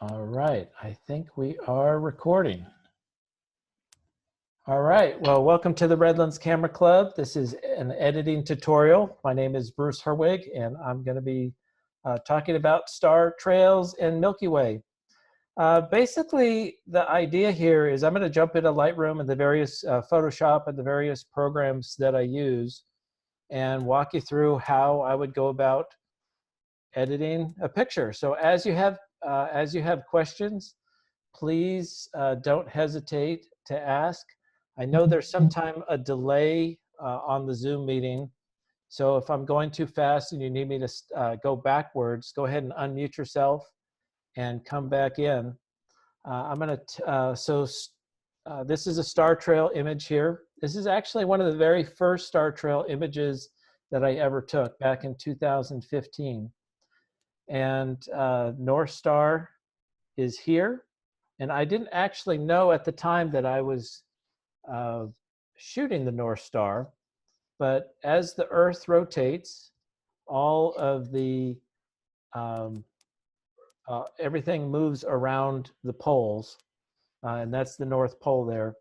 All right, I think we are recording. All right, well, welcome to the Redlands Camera Club. This is an editing tutorial. My name is Bruce Herwig, and I'm going to be talking about star trails and Milky Way. Basically, the idea here is I'm going to jump into Lightroom and the various Photoshop and the various programs that I use and walk you through how I would go about editing a picture. So as you have questions, please don't hesitate to ask. I know there's sometimes a delay on the Zoom meeting. So if I'm going too fast and you need me to go backwards, go ahead and unmute yourself and come back in. This is a star trail image here. This is actually one of the very first star trail images that I ever took back in 2015. And North Star is here. And I didn't actually know at the time that I was shooting the North Star, but as the Earth rotates, all of the everything moves around the poles, and that's the North Pole there.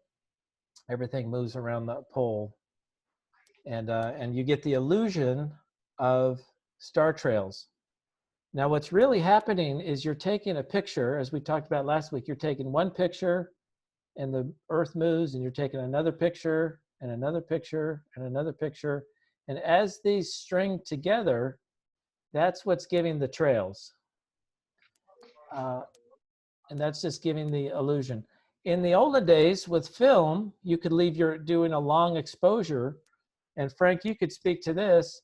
Everything moves around that pole, and you get the illusion of star trails. Now, what's really happening is you're taking a picture, as we talked about last week. You're taking one picture, and the Earth moves, and you're taking another picture, and another picture, and another picture. And as these string together, that's what's giving the trails. And that's just giving the illusion. In the olden days with film, you could leave doing a long exposure. And Frank, you could speak to this.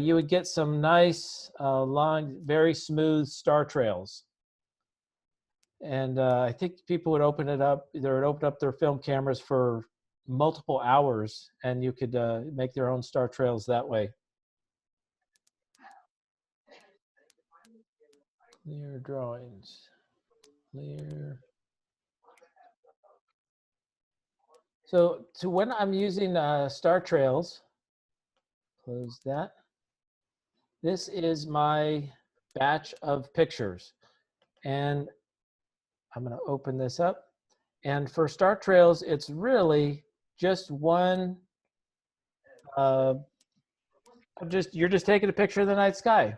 You would get some nice, long, very smooth star trails. And I think people would open up their film cameras for multiple hours, and you could make their own star trails that way. Clear drawings, clear. So when I'm using star trails, close that. This is my batch of pictures. And I'm going to open this up. And for star trails, it's really just one, you're just taking a picture of the night sky.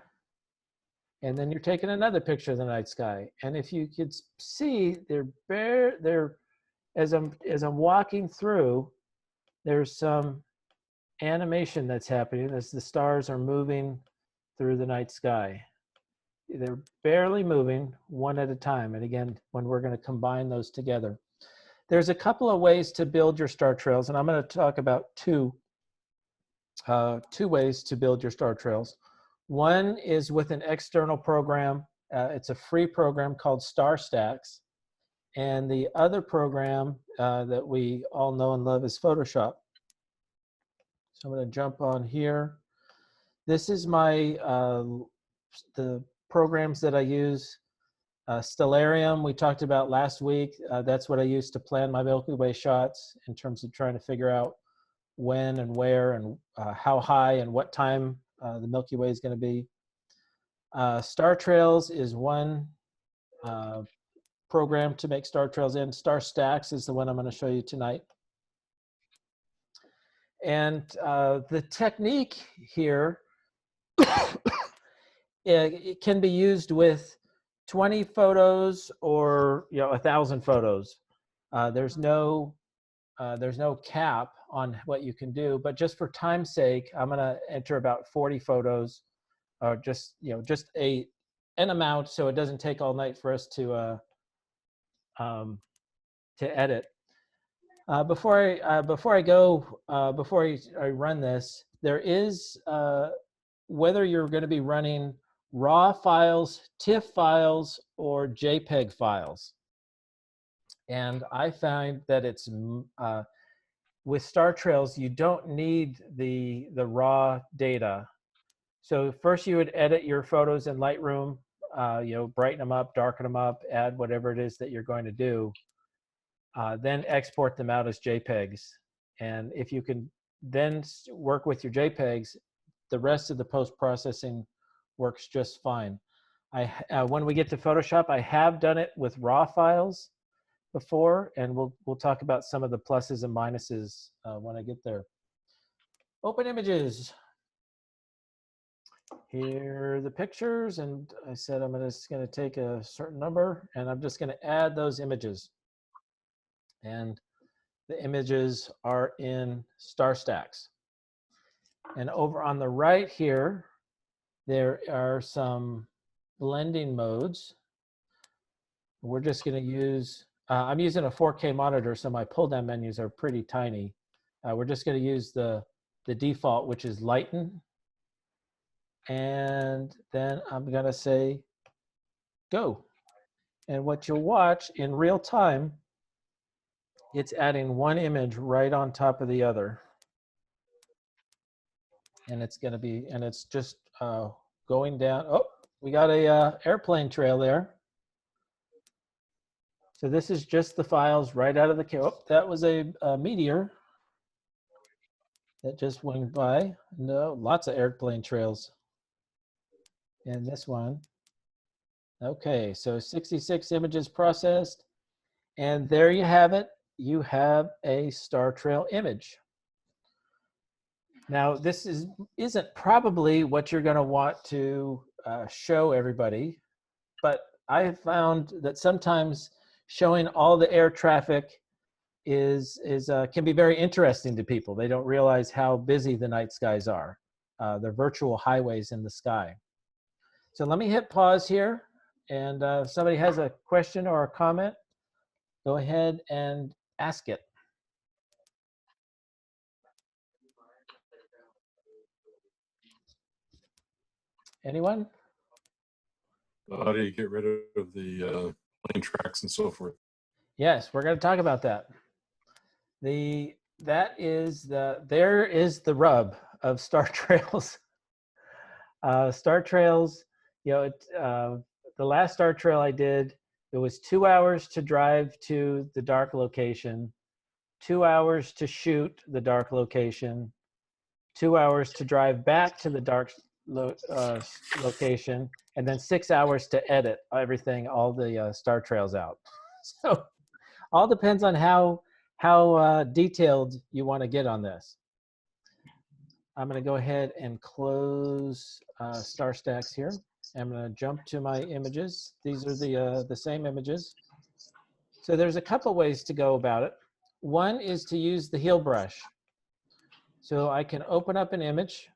And then you're taking another picture of the night sky. And if you could see, as I'm walking through, there's some animation that's happening as the stars are moving through the night sky. They're barely moving one at a time. And again, when we're going to combine those together, there's a couple of ways to build your star trails, and I'm going to talk about two ways to build your star trails. One is with an external program. It's a free program called Star Stacks. And the other program that we all know and love is Photoshop. So I'm going to jump on here. This is my the programs that I use. Stellarium, we talked about last week. That's what I use to plan my Milky Way shots in terms of trying to figure out when and where and how high and what time the Milky Way is going to be. Star Trails is one program to make star trails in. Star Stacks is the one I'm going to show you tonight. And the technique here, it can be used with 20 photos or 1,000 photos. There's no cap on what you can do, but just for time's sake, I'm going to enter about 40 photos, or just an amount, so it doesn't take all night for us to edit. Before I run this, there is whether you're going to be running RAW files, TIFF files, or JPEG files. And I find that it's with star trails, you don't need the raw data. So first you would edit your photos in Lightroom, brighten them up, darken them up, add whatever it is that you're going to do. Then export them out as JPEGs. And if you can then work with your JPEGs, the rest of the post-processing works just fine. When we get to Photoshop, I have done it with raw files before, and we'll talk about some of the pluses and minuses when I get there. Open images. Here are the pictures, and I said I'm just going to take a certain number, and I'm just going to add those images. And the images are in star stacks. And over on the right here, there are some blending modes. We're just going to use, I'm using a 4K monitor, so my pull down menus are pretty tiny. We're just going to use the default, which is lighten. And then I'm going to say go. And what you'll watch in real time, it's adding one image right on top of the other. And it's going to be, and it's just going down. Oh, we got a airplane trail there. So this is just the files right out of the camera. Oh, that was a meteor that just went by. No, lots of airplane trails. And this one. Okay, so 66 images processed. And there you have it. You have a star trail image. Now, this isn't probably what you're going to want to show everybody, but I have found that sometimes showing all the air traffic can be very interesting to people. They don't realize how busy the night skies are. They're virtual highways in the sky. So let me hit pause here, and if somebody has a question or a comment, go ahead and ask it. Anyone? How do you get rid of the plane tracks and so forth? Yes, we're going to talk about that. There is the rub of star trails. Star trails, you know, the last star trail I did, it was 2 hours to drive to the dark location, 2 hours to shoot the dark location, 2 hours to drive back to the dark location, and then 6 hours to edit everything, all the star trails out. So all depends on how detailed you want to get on this. I'm going to go ahead and close star stacks here. I'm going to jump to my images. These are the same images. So there's a couple ways to go about it. One is to use the heel brush. So I can open up an image,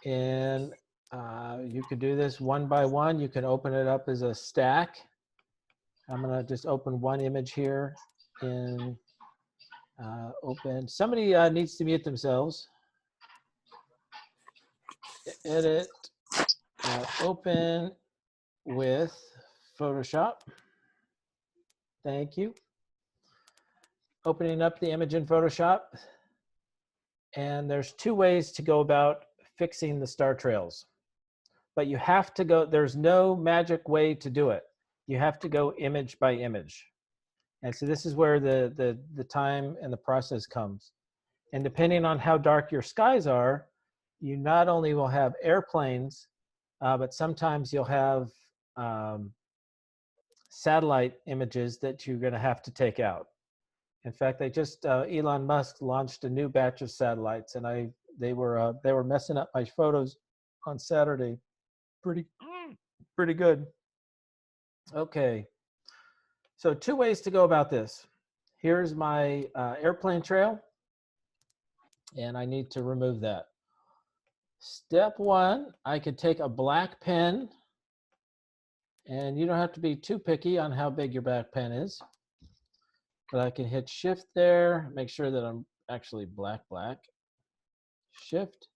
and you could do this one by one. You can open it up as a stack. I'm going to just open one image here in open. Somebody needs to mute themselves. Edit, open with Photoshop. Thank you. Opening up the image in Photoshop. And there's two ways to go about fixing the star trails. But you have to go, there's no magic way to do it. You have to go image by image. And so this is where the time and the process comes. And depending on how dark your skies are, you not only will have airplanes, but sometimes you'll have satellite images that you're going to have to take out. In fact, they just Elon Musk launched a new batch of satellites, and they were messing up my photos on Saturday. Pretty good. Okay. So two ways to go about this. Here's my airplane trail, and I need to remove that. Step one, I could take a black pen, and you don't have to be too picky on how big your black pen is, but I can hit shift there, make sure that I'm actually black, shift,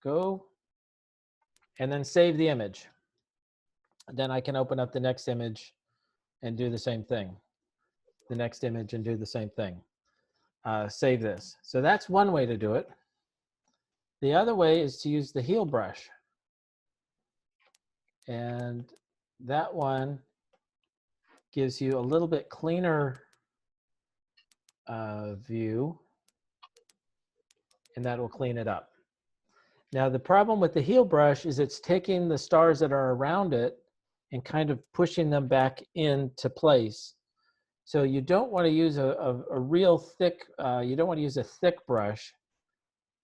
go, and then save the image. Then I can open up the next image and do the same thing. The next image and do the same thing. Save this. So that's one way to do it. The other way is to use the heel brush. And that one gives you a little bit cleaner view, and that will clean it up. Now, the problem with the heel brush is it's taking the stars that are around it and kind of pushing them back into place. So you don't want to use a real thick, you don't want to use a thick brush.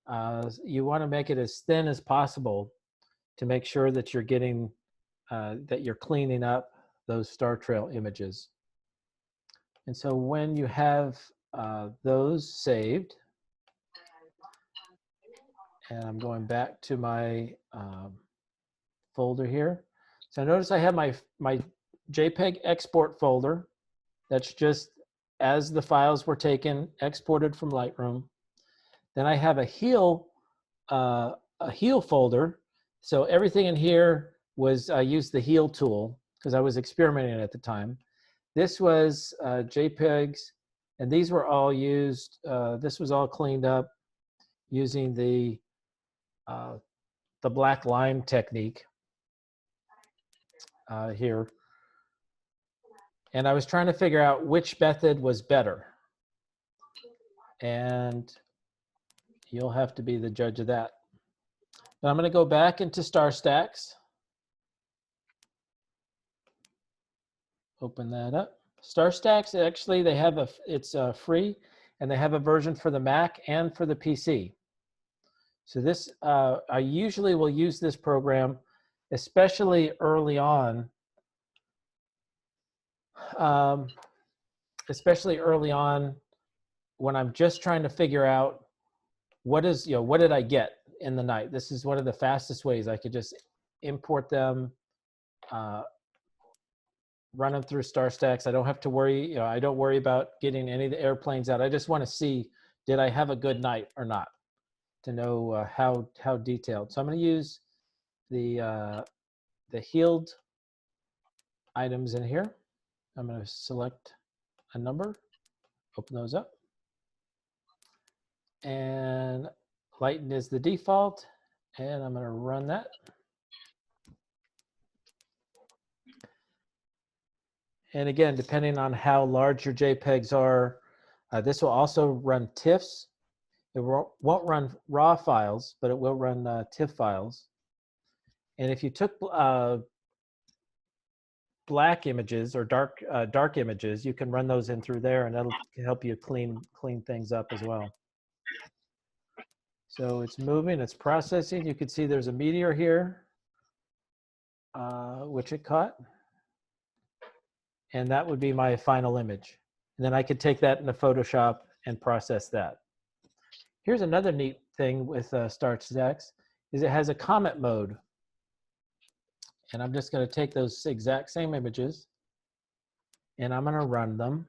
You want to make it as thin as possible to make sure that you're getting, that you're cleaning up those star trail images. And so when you have those saved, and I'm going back to my folder here. So notice I have my JPEG export folder. That's just as the files were taken, exported from Lightroom. Then I have a heel folder. So everything in here was, I used the heel tool because I was experimenting at the time. This was JPEGs, and these were all used, this was all cleaned up using the black line technique here. And I was trying to figure out which method was better. And you'll have to be the judge of that. But I'm going to go back into Star Stacks. Open that up. Star Stacks, actually, they have it's free, and they have a version for the Mac and for the PC. So this, I usually will use this program, especially early on. Especially early on when I'm just trying to figure out what did I get in the night? This is one of the fastest ways I could just import them, run them through Star Stacks. I don't have to worry, I don't worry about getting any of the airplanes out. I just want to see, did I have a good night or not, to know how detailed. So I'm going to use the healed items in here. I'm going to select a number, open those up. And lighten is the default, and I'm going to run that. And again, depending on how large your JPEGs are, this will also run TIFFs. It won't run RAW files, but it will run TIFF files. And if you took black images or dark images, you can run those in through there, and that'll help you clean things up as well. So it's moving, it's processing. You can see there's a meteor here, which it caught. And that would be my final image. And then I could take that into Photoshop and process that. Here's another neat thing with Star Stacks, is it has a comment mode. And I'm just going to take those exact same images, and I'm going to run them.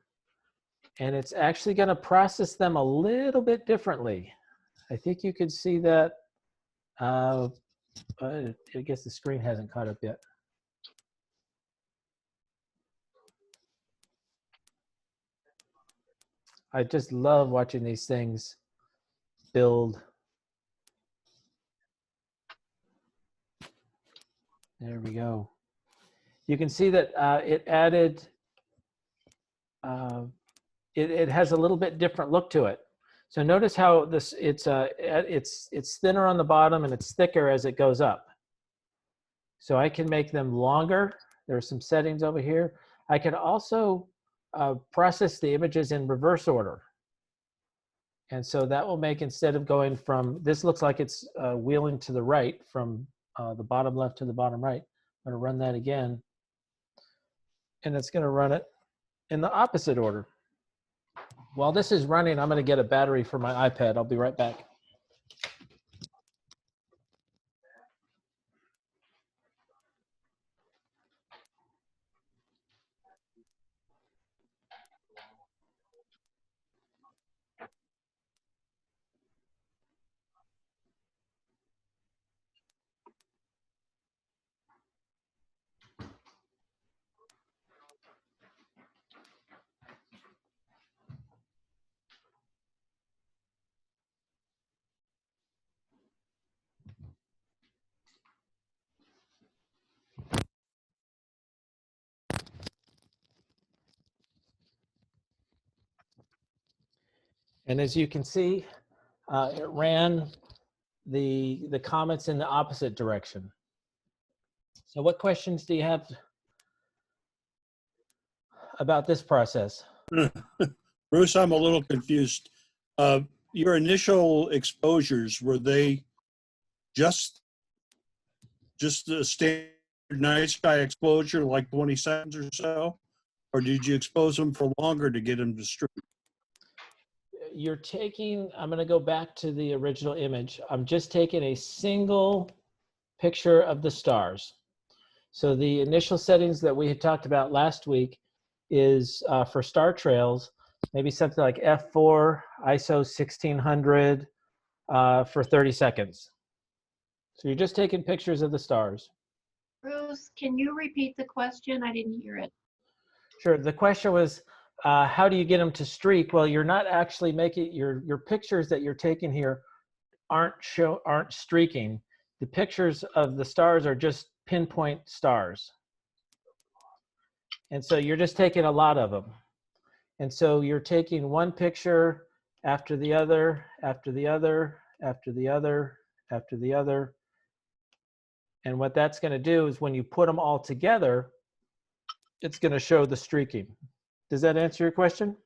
And it's actually going to process them a little bit differently. I think you could see that. I guess the screen hasn't caught up yet. I just love watching these things build. There we go. You can see that it added, it has a little bit different look to it. So notice how this, it's thinner on the bottom and it's thicker as it goes up. So I can make them longer. There are some settings over here. I can also process the images in reverse order. And so that will make, instead of going from, this looks like it's wheeling to the right from the bottom left to the bottom right. I'm going to run that again. And it's going to run it in the opposite order. While this is running, I'm going to get a battery for my iPad. I'll be right back. And as you can see, it ran the comets in the opposite direction. So what questions do you have about this process? Bruce, I'm a little confused. Your initial exposures, were they just the standard night sky exposure, like 20 seconds or so? Or did you expose them for longer to get them to stream? You're taking, I'm going to go back to the original image. I'm just taking a single picture of the stars. So the initial settings that we had talked about last week is for star trails, maybe something like f4, ISO 1600 for 30 seconds. So you're just taking pictures of the stars. Bruce, can you repeat the question? I didn't hear it. Sure. The question was, how do you get them to streak? Well, you're not actually making your pictures that you're taking here aren't streaking. The pictures of the stars are just pinpoint stars. And so you're just taking a lot of them. And so you're taking one picture after the other, after the other, after the other, after the other. And what that's going to do is when you put them all together, it's going to show the streaking. Does that answer your question?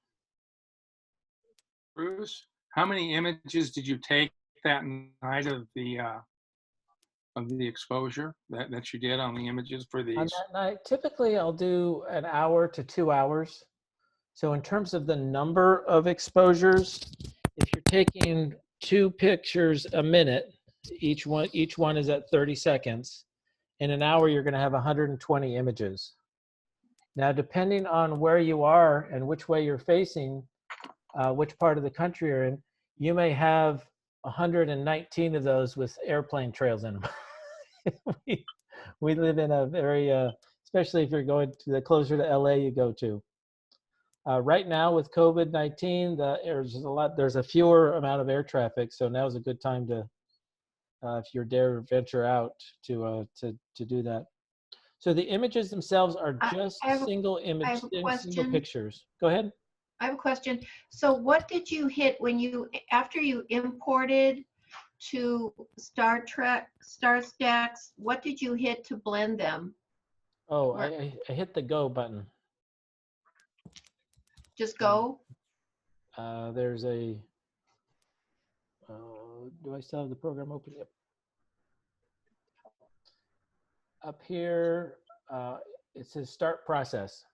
Bruce, how many images did you take that night of the exposure that you did on the images for these? On that night, typically I'll do an hour to 2 hours. So in terms of the number of exposures, if you're taking 2 pictures a minute, each one is at 30 seconds. In an hour, you're going to have 120 images. Now, depending on where you are and which way you're facing, which part of the country you're in, you may have 119 of those with airplane trails in them. we live in a very, especially if you're going to the closer to LA you go to. Right now with COVID-19, there's a fewer amount of air traffic, so now's a good time to, if you dare venture out to do that. So the images themselves are just single pictures. Go ahead. I have a question. So what did you hit when after you imported to Star Stacks, what did you hit to blend them? Oh, I hit the go button. Just go? There's a, do I still have the program open? Yep. Up here, it says start process.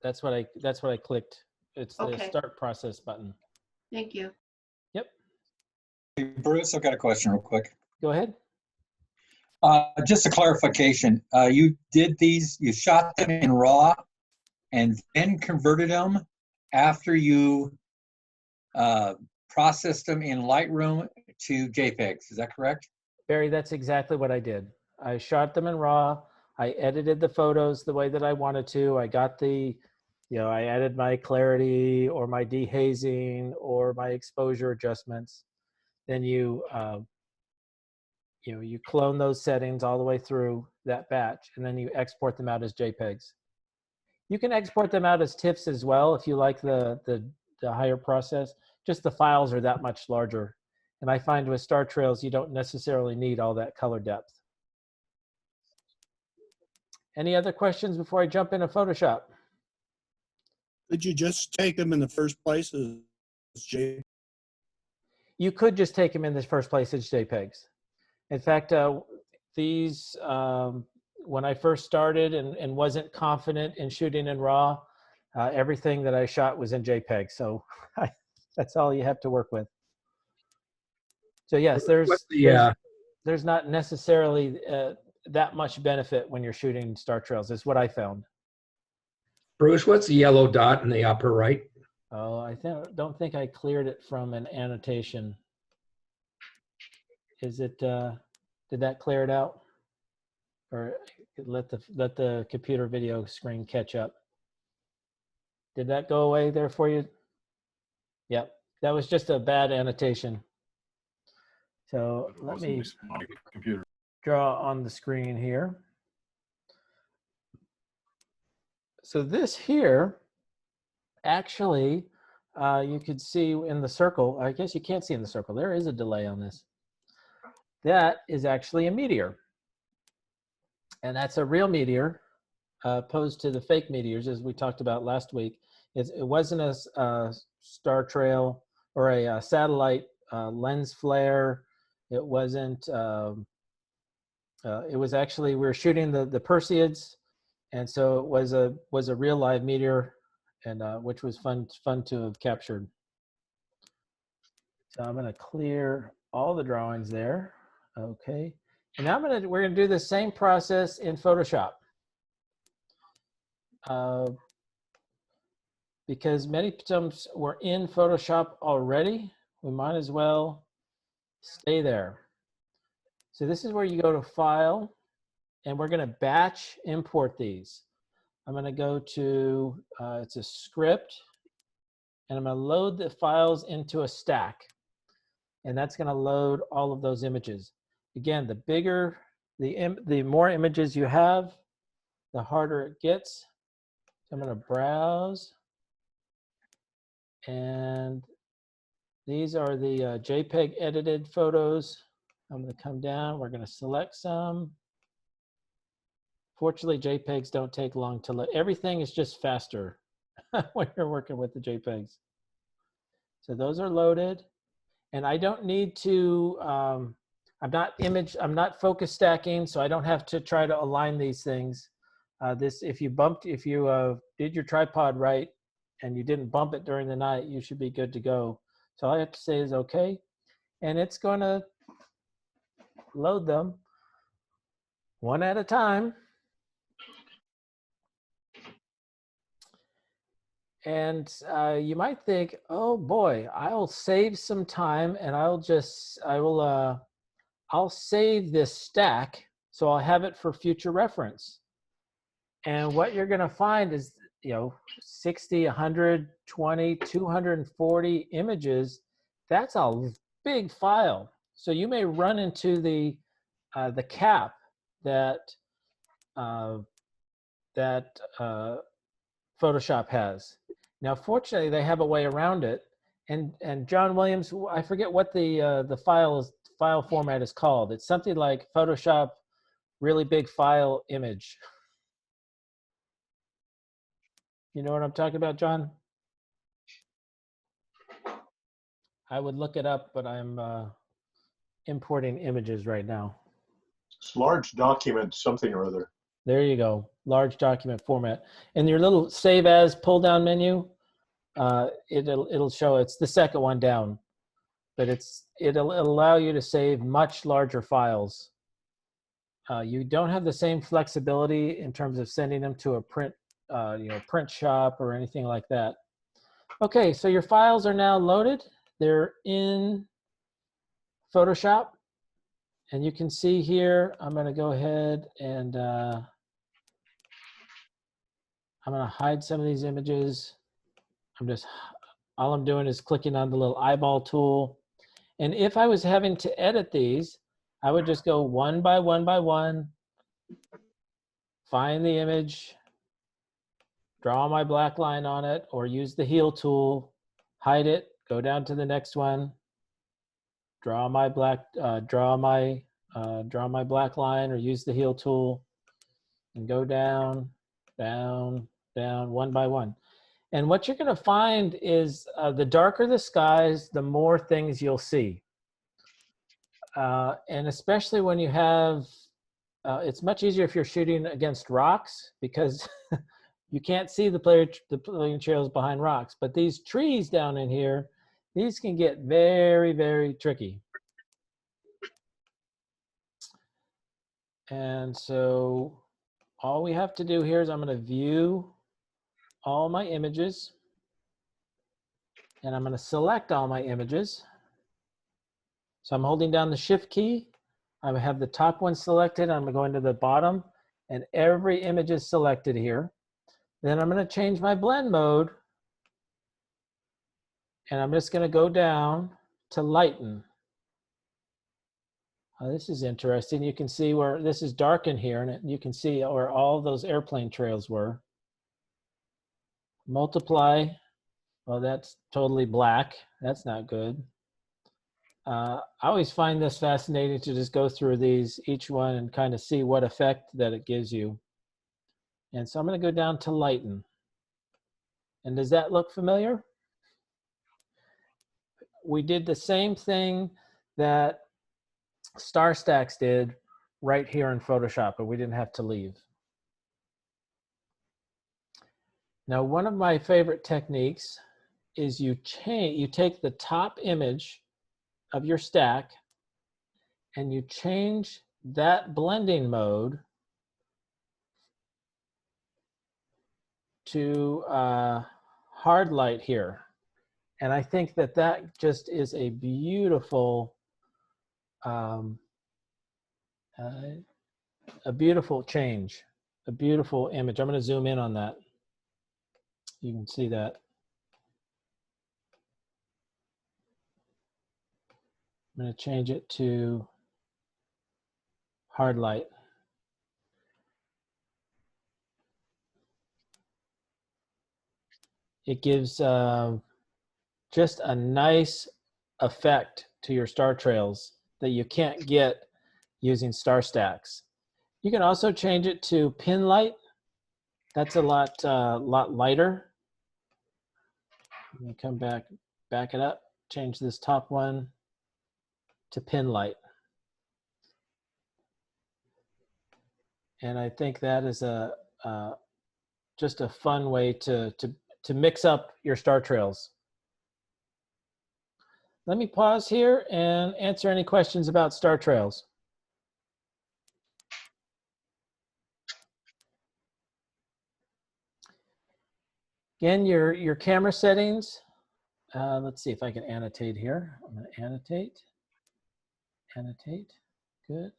That's what I clicked. It's the start process button. Thank you. Yep. Hey, Bruce, I've got a question real quick. Go ahead. Just a clarification. You shot them in RAW and then converted them after you processed them in Lightroom to JPEGs. Is that correct? Barry, that's exactly what I did. I shot them in RAW. I edited the photos the way that I wanted to. I got the, I added my clarity or my dehazing or my exposure adjustments. Then you clone those settings all the way through that batch, and then you export them out as JPEGs. You can export them out as TIFFs as well if you like the higher process. Just the files are that much larger. And I find with star trails, you don't necessarily need all that color depth. Any other questions before I jump into Photoshop? Did you just take them in the first place as JPEG? You could just take them in the first place as JPEGs. In fact, these, when I first started and wasn't confident in shooting in RAW, everything that I shot was in JPEG. So that's all you have to work with. So yes, there's not necessarily that much benefit when you're shooting star trails, is what I found. Bruce, what's the yellow dot in the upper right? Oh, I don't think I cleared it from an annotation. Is it, did that clear it out? Or let the computer video screen catch up? Did that go away there for you? Yep, that was just a bad annotation. So let me my computer. draw on the screen here. So this here, actually, you could see in the circle, I guess you can't see in the circle, there is a delay on this. That is actually a meteor. And that's a real meteor, opposed to the fake meteors, as we talked about last week. It wasn't a star trail or a satellite lens flare. It wasn't, it was actually, we were shooting the Perseids, and so it was a real live meteor, and which was fun to have captured. So I'm gonna clear all the drawings there. Okay, and now we're gonna do the same process in Photoshop. Because many times we're in Photoshop already, we might as well stay there. So this is where you go to File, and we're gonna batch import these. I'm gonna go to, it's a script, and I'm gonna load the files into a stack. And that's gonna load all of those images. Again, the bigger, the more images you have, the harder it gets. So I'm gonna browse. And these are the JPEG edited photos. I'm gonna come down, we're gonna select some. Fortunately, JPEGs don't take long to load. Everything is just faster when you're working with the JPEGs. So those are loaded. And I don't need to, I'm not focus stacking, so I don't have to try to align these things. If you did your tripod right and you didn't bump it during the night, you should be good to go. So all I have to say is okay. And it's gonna load them one at a time. And you might think, oh boy, I'll save some time and I'll save this stack so I'll have it for future reference. And what you're gonna find is, 60, 120, 240 images, that's a big file. So you may run into the cap that Photoshop has. Now, fortunately, they have a way around it. And John Williams, I forget what the file format is called. It's something like Photoshop really big file image. You know what I'm talking about, John? I would look it up, but I'm importing images right now. It's large document something or other. There you go, large document format. In your little Save As pull-down menu, it'll show, it's the second one down, but it'll allow you to save much larger files. You don't have the same flexibility in terms of sending them to a print shop or anything like that. Okay, so your files are now loaded. They're in Photoshop. And you can see here, I'm gonna go ahead and I'm gonna hide some of these images. All I'm doing is clicking on the little eyeball tool. And if I was having to edit these, I would just go one by one by one, find the image, draw my black line on it, or use the heal tool, hide it, go down to the next one, draw my black line, or use the heal tool, and go down, down, down, one by one. And what you're going to find is the darker the skies, the more things you'll see. And especially when you have, it's much easier if you're shooting against rocks, because you can't see the playing trails behind rocks. But these trees down in here, these can get very, very tricky. And so all we have to do here is I'm going to view all my images, and I'm going to select all my images. So I'm holding down the Shift key. I have the top one selected. I'm going to the bottom, and every image is selected here. Then I'm going to change my blend mode, and I'm just going to go down to lighten. This is interesting. You can see where this is dark in here, and you can see where all those airplane trails were. Multiply Well, that's totally black. That's not good. I always find this fascinating to just go through these, each one, and kind of see what effect that it gives you. And so I'm going to go down to lighten. And does that look familiar? We did the same thing that Star Stacks did right here in Photoshop, but we didn't have to leave. Now, one of my favorite techniques is you take the top image of your stack and you change that blending mode to hard light here. And I think that that just is a beautiful, a beautiful change, a beautiful image. I'm going to zoom in on that. You can see that. I'm going to change it to hard light. It gives just a nice effect to your star trails that you can't get using Star Stacks. You can also change it to pin light. That's a lot lighter. Let me come back it up, change this top one to pin light. And I think that is just a fun way to mix up your star trails. Let me pause here and answer any questions about star trails. Again, your camera settings. Let's see if I can annotate here. I'm going to annotate, good.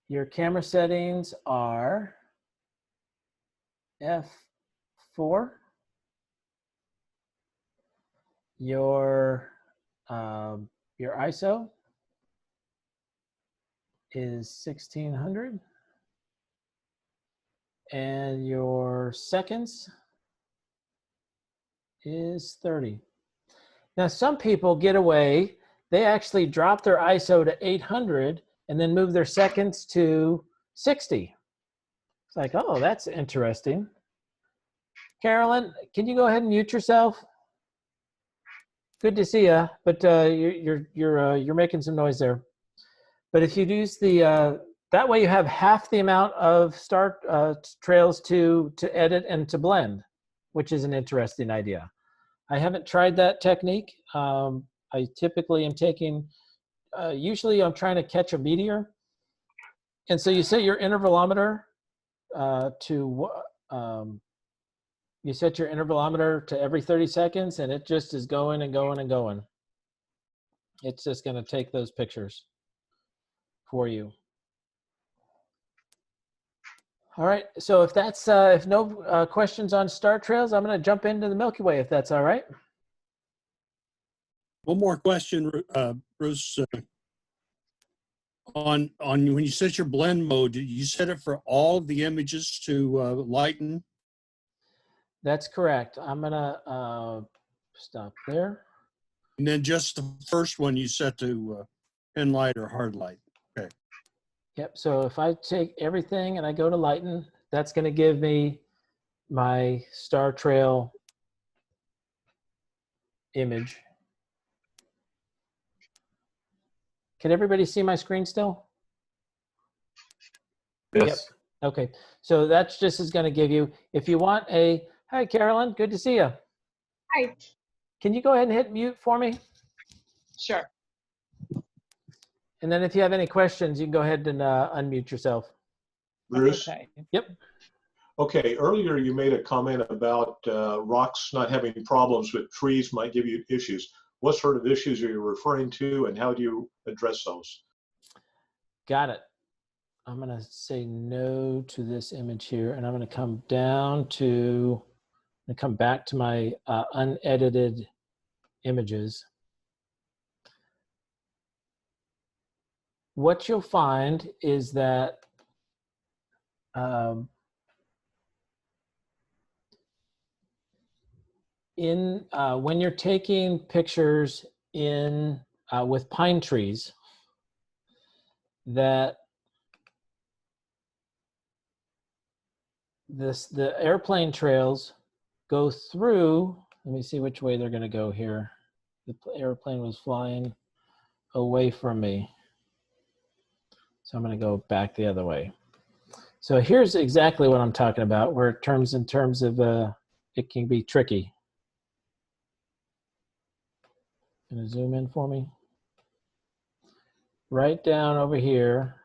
Your camera settings are f4. Your ISO is 1600. And your seconds is 30. Now, some people get away. They actually drop their ISO to 800 and then move their seconds to 60. It's like, oh, that's interesting. Carolyn, can you go ahead and mute yourself? Good to see you, but you're making some noise there. But if you use the that way, you have half the amount of star trails to edit and to blend, which is an interesting idea. I haven't tried that technique. I typically am taking, usually I'm trying to catch a meteor. And so you set your intervalometer you set your intervalometer to every 30 seconds and it just is going and going and going. It's just gonna take those pictures for you. All right, so if that's if no questions on star trails, I'm going to jump into the Milky Way if that's all right. One more question, Bruce. On when you set your blend mode, did you set it for all of the images to lighten? That's correct. I'm going to stop there. And then just the first one you set to pen light or hard light. Okay. Yep, so if I take everything and I go to lighten, that's going to give me my star trail image. Can everybody see my screen still? Yes. Yep. Okay, so that's just is going to give you, if you want a, hi Carolyn, good to see you. Hi. Can you go ahead and hit mute for me? Sure. And then if you have any questions, you can go ahead and unmute yourself. Bruce? Okay. Yep. Okay, earlier you made a comment about rocks not having problems, but trees might give you issues. What sort of issues are you referring to and how do you address those? Got it. I'm going to say no to this image here, and I'm going to come down to, come back to my unedited images. What you'll find is that when you're taking pictures in with pine trees, that the airplane trails go through. Let me see which way they're going to go here. The airplane was flying away from me, so I'm going to go back the other way. So here's exactly what I'm talking about, where in terms of it can be tricky. Going to zoom in for me. Right down over here.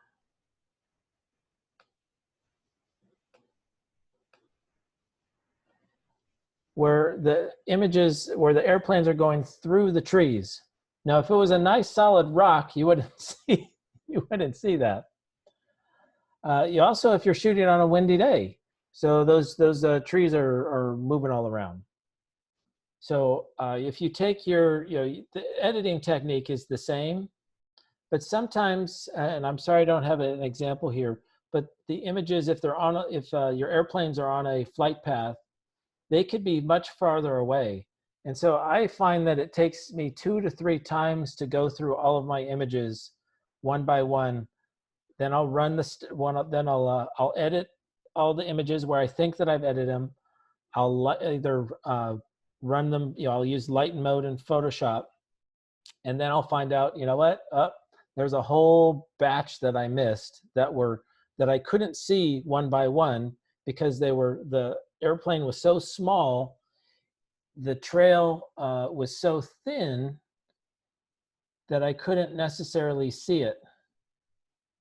Where the images, where the airplanes are going through the trees. Now, if it was a nice solid rock, you wouldn't see that. You also, if you're shooting on a windy day, so those trees are moving all around. So if you take the editing technique is the same, but sometimes, and I'm sorry I don't have an example here, but the images, if your airplanes are on a flight path, they could be much farther away. And so I find that it takes me 2 to 3 times to go through all of my images one by one. Then I'll run I'll edit all the images where I think that I've edited them. I'll either run them, I'll use lighten mode in Photoshop, and then I'll find out, you know what, there's a whole batch that I missed that I couldn't see one by one because the airplane was so small, the trail was so thin that I couldn't necessarily see it.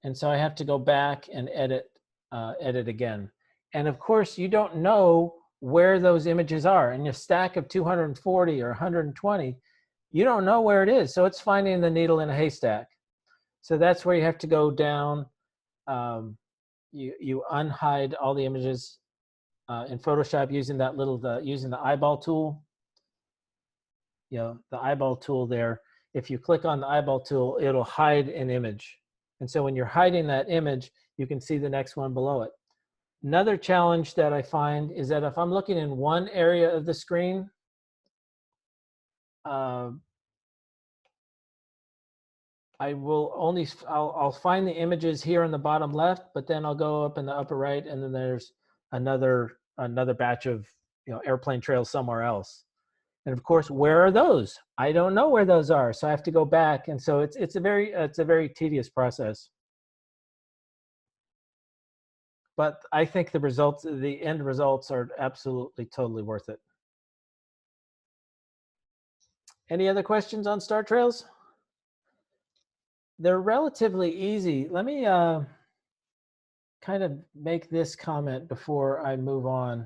And so I have to go back and edit again. And of course, you don't know where those images are. In a stack of 240 or 120, you don't know where it is. So it's finding the needle in a haystack. So that's where you have to go down. You unhide all the images in Photoshop using using the eyeball tool. The eyeball tool there. If you click on the eyeball tool, it'll hide an image. And so when you're hiding that image, you can see the next one below it. Another challenge that I find is that if I'm looking in one area of the screen, I'll find the images here in the bottom left, but then I'll go up in the upper right, and then there's another batch of airplane trails somewhere else. And of course, where are those? I don't know where those are, so I have to go back. And so it's a very tedious process. But I think the end results are absolutely totally worth it. Any other questions on star trails? They're relatively easy. Let me kind of make this comment before I move on.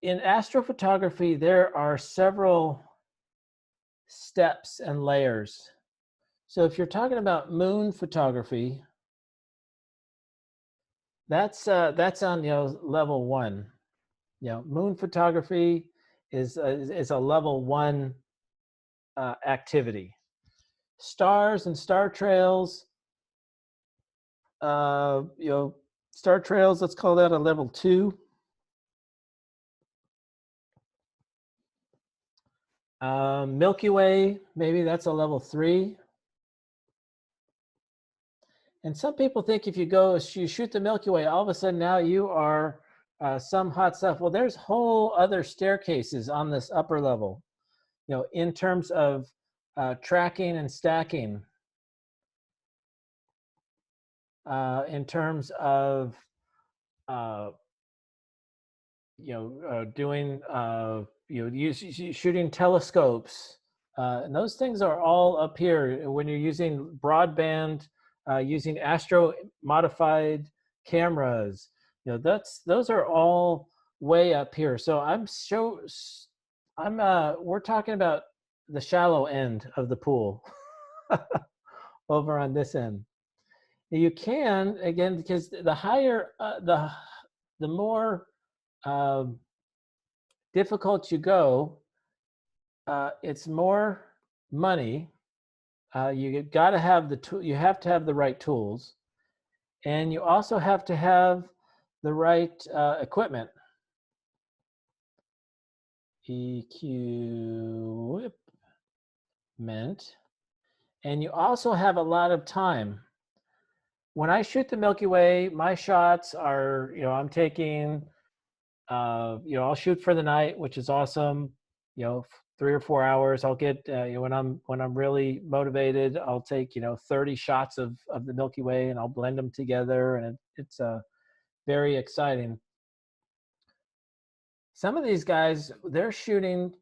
In astrophotography, there are several steps and layers. So if you're talking about moon photography, that's on level 1. Moon photography is a level 1 activity. Stars and star trails, star trails, let's call that a level 2. Milky Way, maybe that's a level 3. And some people think if you shoot the Milky Way, all of a sudden now you are some hot stuff. Well, there's whole other staircases on this upper level, in terms of tracking and stacking, in terms of doing shooting telescopes, and those things are all up here when you're using broadband, using astro modified cameras. Those are all way up here. So we're talking about the shallow end of the pool over on this end. You can, again, because the higher the more difficult you go, it's more money. You got to have you have to have the right tools, and you also have to have the right equipment. equipment. And you also have a lot of time. When I shoot the Milky Way, my shots are, I'm taking, I'll shoot for the night, which is awesome. 3 or 4 hours. I'll get, when I'm really motivated, I'll take, 30 shots of the Milky Way and I'll blend them together, and it's very exciting. Some of these guys, they're shooting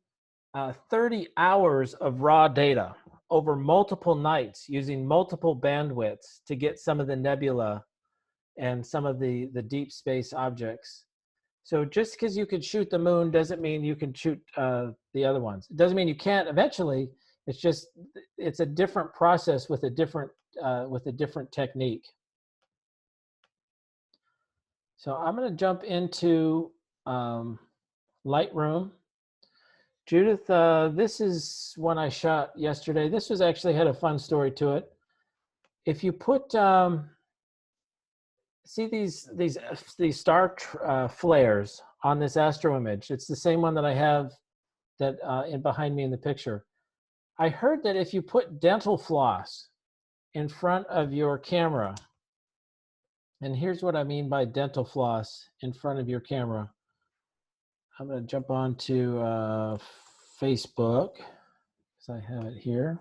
30 hours of raw data over multiple nights using multiple bandwidths to get some of the nebula and some of the deep space objects. So just because you could shoot the moon doesn't mean you can shoot the other ones. It doesn't mean you can't eventually. It's just, it's a different process with a different technique. So I'm going to jump into Lightroom. Judith, this is one I shot yesterday. This was actually had a fun story to it. If you put, see these star flares on this astro image, it's the same one that I have that behind me in the picture. I heard that if you put dental floss in front of your camera, and here's what I mean by dental floss in front of your camera. I'm going to jump on to Facebook, because I have it here.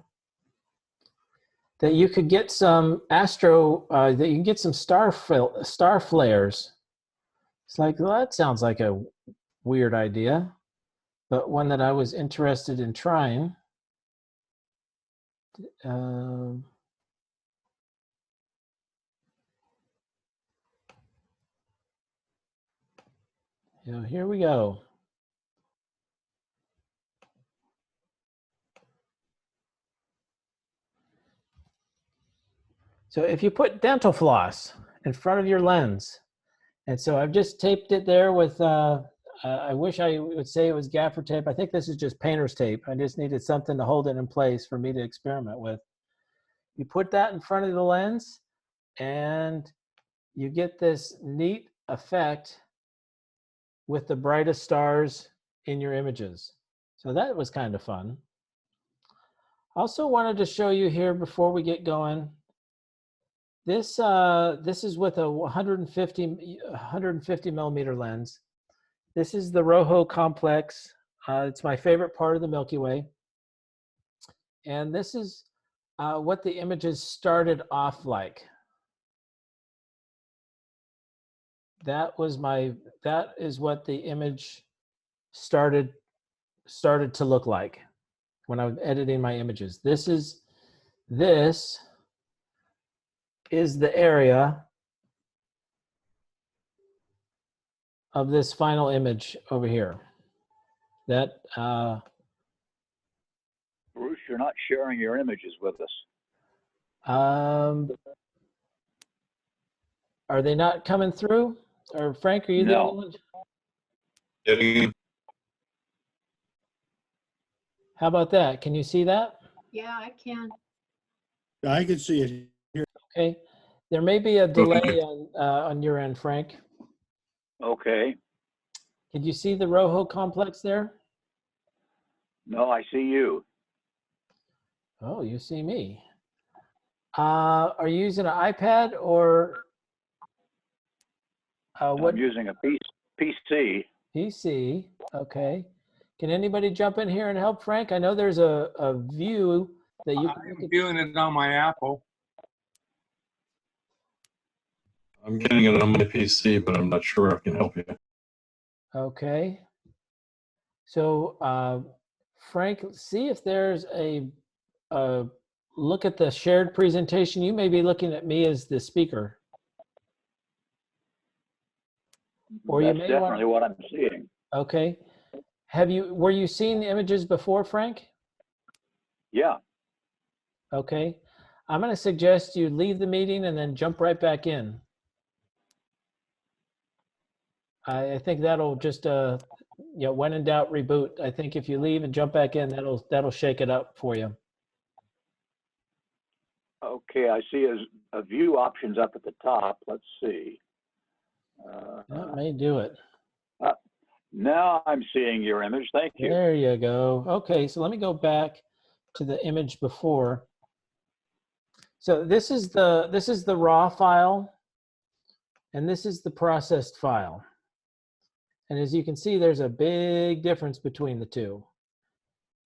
That you could get some that you can get some star flares. It's like, well, that sounds like a weird idea, but one that I was interested in trying. Here we go. So if you put dental floss in front of your lens, and so I've just taped it there with, I wish I would say it was gaffer tape. I think this is just painter's tape. I just needed something to hold it in place for me to experiment with. You put that in front of the lens and you get this neat effect with the brightest stars in your images. So that was kind of fun. Also wanted to show you here before we get going. This is with a 150 millimeter lens. This is the Rojo complex. It's my favorite part of the Milky Way. And this is what the images started off like. That is what the image started to look like when I was editing my images. This is the area of this final image over here. That Bruce, you're not sharing your images with us. Are they not coming through? Or Frank, are you the only one? Getting How about that? Can you see that? Yeah, I can. I can see it here. Okay. There may be a delay on your end, Frank. Okay. Can you see the Rojo complex there? No, I see you. Oh, you see me. Are you using an iPad or what? I'm using a PC. PC. Okay. Can anybody jump in here and help Frank? I know there's a view that you can look I'm at. viewing it on my Apple. I'm getting it on my PC, but I'm not sure I can help you. Okay. So Frank, see if there's a look at the shared presentation. You may be looking at me as the speaker. Or That's you may definitely what I'm seeing. Okay. Were you seeing the images before, Frank? Yeah. Okay. I'm going to suggest you leave the meeting and then jump right back in. I think that'll just, when in doubt, reboot. I think if you leave and jump back in, that'll shake it up for you. Okay, I see a view options up at the top. Let's see. That may do it. Now I'm seeing your image. Thank you. There you go. Okay, so let me go back to the image before. So this is the raw file, and this is the processed file. And as you can see, there's a big difference between the two.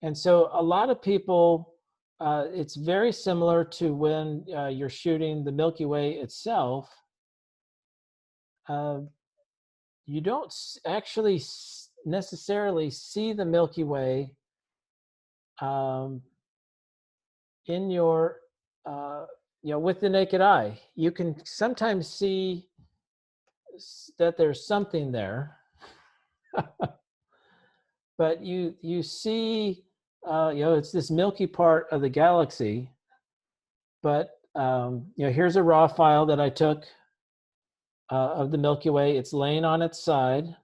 And so a lot of people, it's very similar to when you're shooting the Milky Way itself. You don't actually necessarily see the Milky Way in your, with the naked eye. You can sometimes see that there's something there, but you see, it's this milky part of the galaxy. But here's a raw file that I took of the Milky Way. It's laying on its side,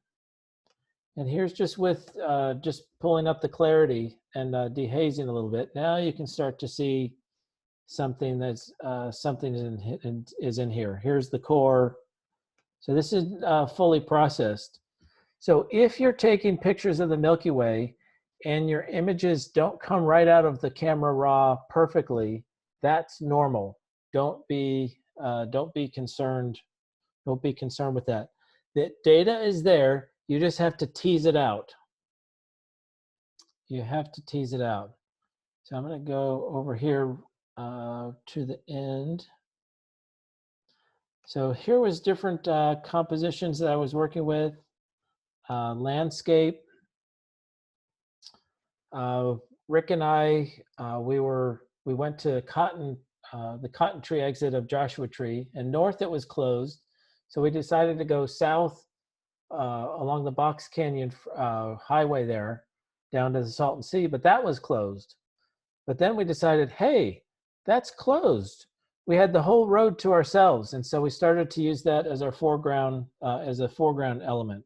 and here's just with just pulling up the clarity and dehazing a little bit. Now you can start to see something that's something is in here. Here's the core. So this is fully processed. So if you're taking pictures of the Milky Way and your images don't come right out of the camera raw perfectly, that's normal. Don't be concerned. Don't be concerned with that. The data is there. You just have to tease it out. You have to tease it out. So I'm going to go over here to the end. So here was different compositions that I was working with. Landscape. Rick and I, we went to the cotton tree exit of Joshua Tree, and north it was closed. So we decided to go south along the Box Canyon highway there, down to the Salton Sea, but that was closed. But then we decided, hey, that's closed. We had the whole road to ourselves, and so we started to use that as our foreground, as a foreground element.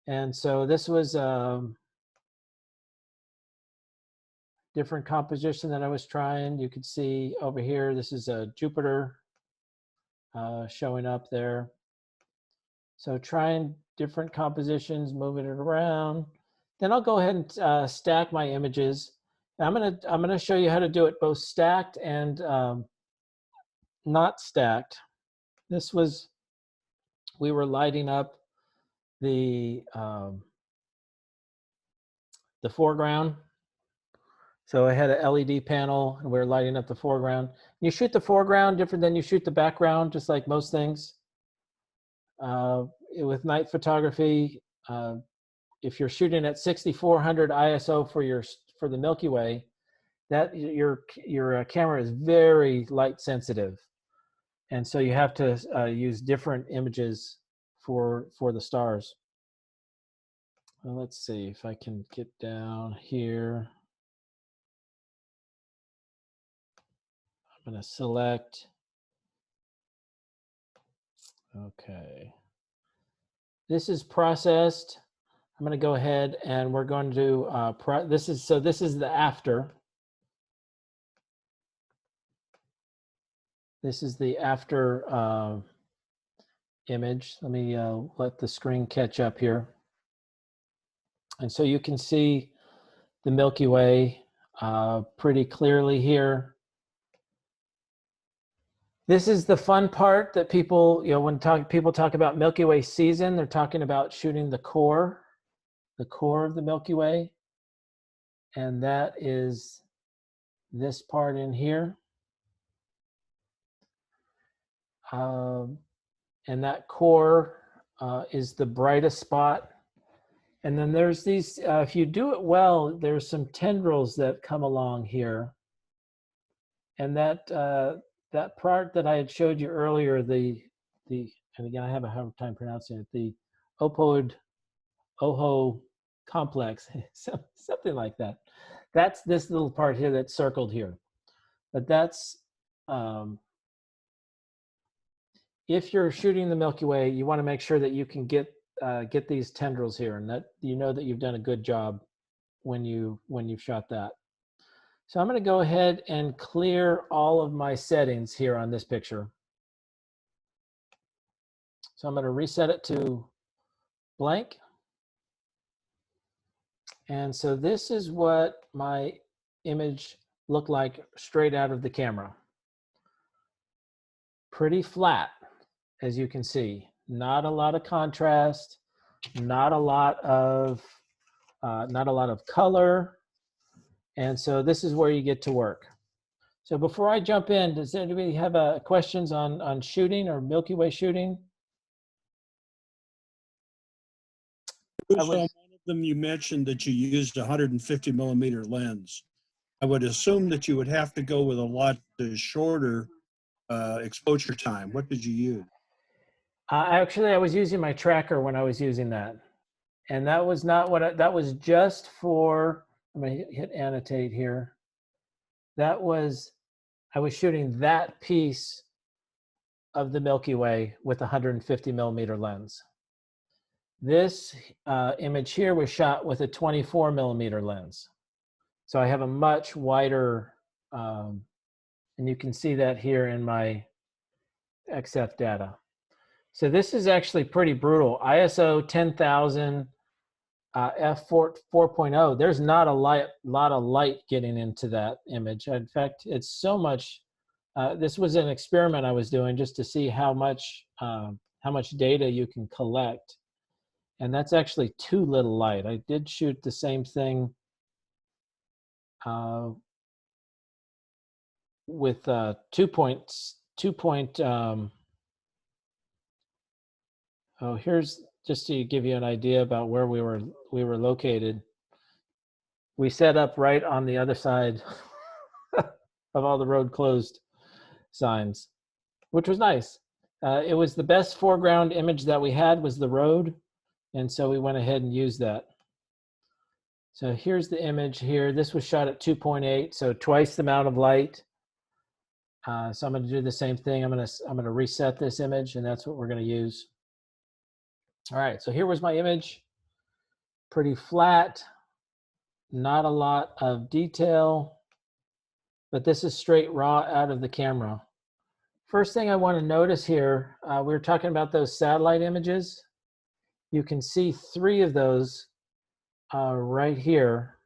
And so this was different composition that I was trying. You could see over here, this is a Jupiter showing up there. So trying different compositions, moving it around. Then I'll go ahead and stack my images. I'm gonna show you how to do it both stacked and not stacked. This was, we were lighting up the foreground. So I had an LED panel and we were lighting up the foreground. You shoot the foreground different than you shoot the background, just like most things. With night photography, if you're shooting at 6400 ISO for the Milky Way, that your camera is very light sensitive, and so you have to use different images for the stars. Well, let's see if I can get down here. I'm going to select. Okay. This is processed. I'm going to go ahead and we're going to this is the after. This is the after image. Let me let the screen catch up here. And so you can see the Milky Way pretty clearly here. This is the fun part that people, when people talk about Milky Way season, they're talking about shooting the core of the Milky Way. And that is this part in here. And that core is the brightest spot. And then there's these, if you do it well, there's some tendrils that come along here. And that part that I had showed you earlier, and again, I have a hard time pronouncing it, the Oho complex, something like that. That's this little part here that's circled here. But that's, if you're shooting the Milky Way, you want to make sure that you can get these tendrils here, and that that you've done a good job when you've shot that. So I'm going to go ahead and clear all of my settings here on this picture. So I'm going to reset it to blank. And so this is what my image looked like straight out of the camera. Pretty flat, as you can see. Not a lot of contrast, not a lot of color. And so this is where you get to work. So before I jump in, does anybody have questions on shooting or Milky Way shooting? Bruce, on one of them, you mentioned that you used a 150 millimeter lens. I would assume that you would have to go with a lot shorter exposure time. What did you use? Actually, I was using my tracker when I was using that. And that was not what that was just for, I'm gonna hit annotate here. I was shooting that piece of the Milky Way with a 150 millimeter lens. This image here was shot with a 24 millimeter lens. So I have a much wider, and you can see that here in my XF data. So this is actually pretty brutal. ISO 10,000, f4.0. There's not a lot of light getting into that image. In fact, it's so much. This was an experiment I was doing just to see how much data you can collect, and that's actually too little light. I did shoot the same thing with 2 points. Oh, here's just to give you an idea about where we were located. We set up right on the other side of all the road closed signs, which was nice. It was the best foreground image that we had was the road, and so we went ahead and used that. So here's the image here. This was shot at 2.8, so twice the amount of light. So I'm going to do the same thing. I'm going to reset this image, and that's what we're going to use. All right, so here was my image. Pretty flat, not a lot of detail, but this is straight raw out of the camera. First thing I want to notice here, we were talking about those satellite images. You can see 3 of those right here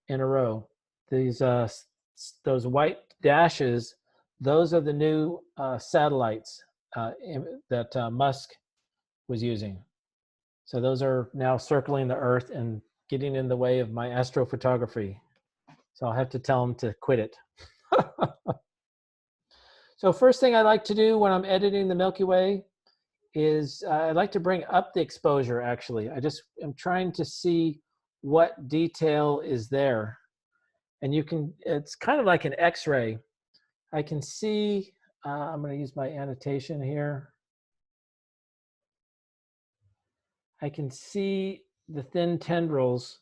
in a row. These those white dashes, those are the new satellites that Musk was using. So those are now circling the Earth and getting in the way of my astrophotography. So I'll have to tell them to quit it. So first thing I like to do when I'm editing the Milky Way is I like to bring up the exposure, actually. I just am trying to see what detail is there. And you can, it's kind of like an X-ray. I can see, I'm going to use my annotation here. I can see the thin tendrils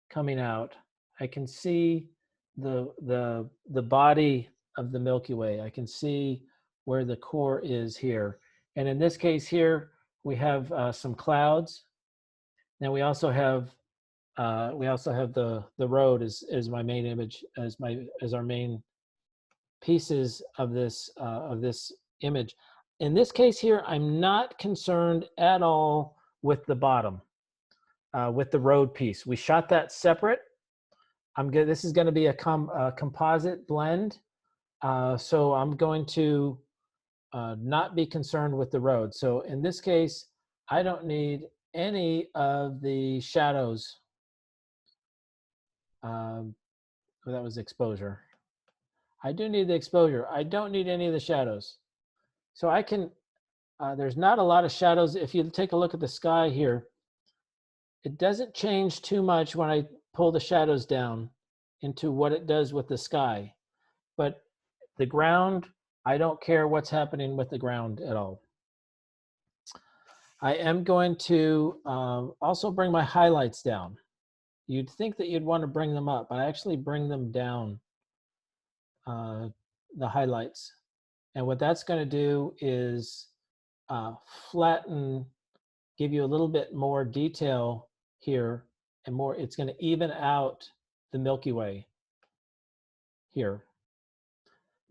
coming out. I can see the body of the Milky Way. I can see where the core is here. And in this case here, we have some clouds. Now we also have the road as my main image, as our main pieces of this image. In this case here, I'm not concerned at all with the bottom, with the road piece. We shot that separate. This is going to be a composite blend, so I'm going to not be concerned with the road. So in this case, I don't need any of the shadows. That was exposure. I do need the exposure. I don't need any of the shadows. So I can, there's not a lot of shadows. If you take a look at the sky here, it doesn't change too much when I pull the shadows down into what it does with the sky. But the ground, I don't care what's happening with the ground at all. I am going to also bring my highlights down. You'd think that you'd want to bring them up, but I actually bring them down, the highlights. And what that's going to do is flatten, give you a little bit more detail here, and more, it's going to even out the Milky Way here.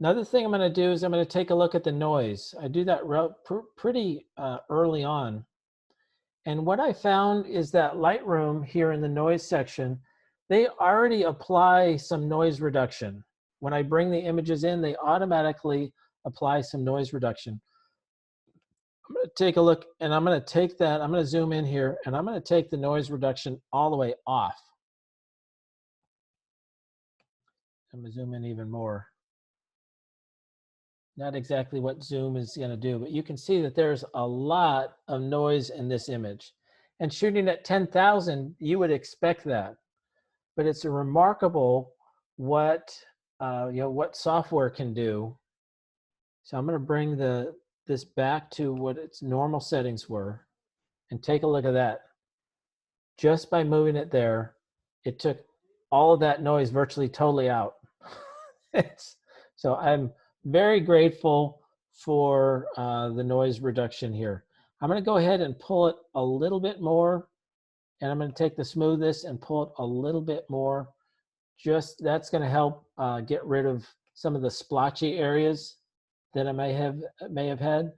Another thing I'm going to do is I'm going to take a look at the noise. I do that pretty early on. And what I found is that Lightroom here in the noise section, they already apply some noise reduction. When I bring the images in, they automatically apply some noise reduction. I'm going to take a look, and I'm going to take that, I'm going to zoom in here, and I'm going to take the noise reduction all the way off. I'm going to zoom in even more. Not exactly what zoom is going to do, but you can see that there's a lot of noise in this image. And shooting at 10,000, you would expect that. But it's remarkable what what software can do. So I'm going to bring this back to what its normal settings were, and take a look at that. Just by moving it there, it took all of that noise virtually totally out. So I'm very grateful for the noise reduction here. I'm going to go ahead and pull it a little bit more, and I'm going to take the smoothness and pull it a little bit more. Just that's going to help get rid of some of the splotchy areas that I may have had.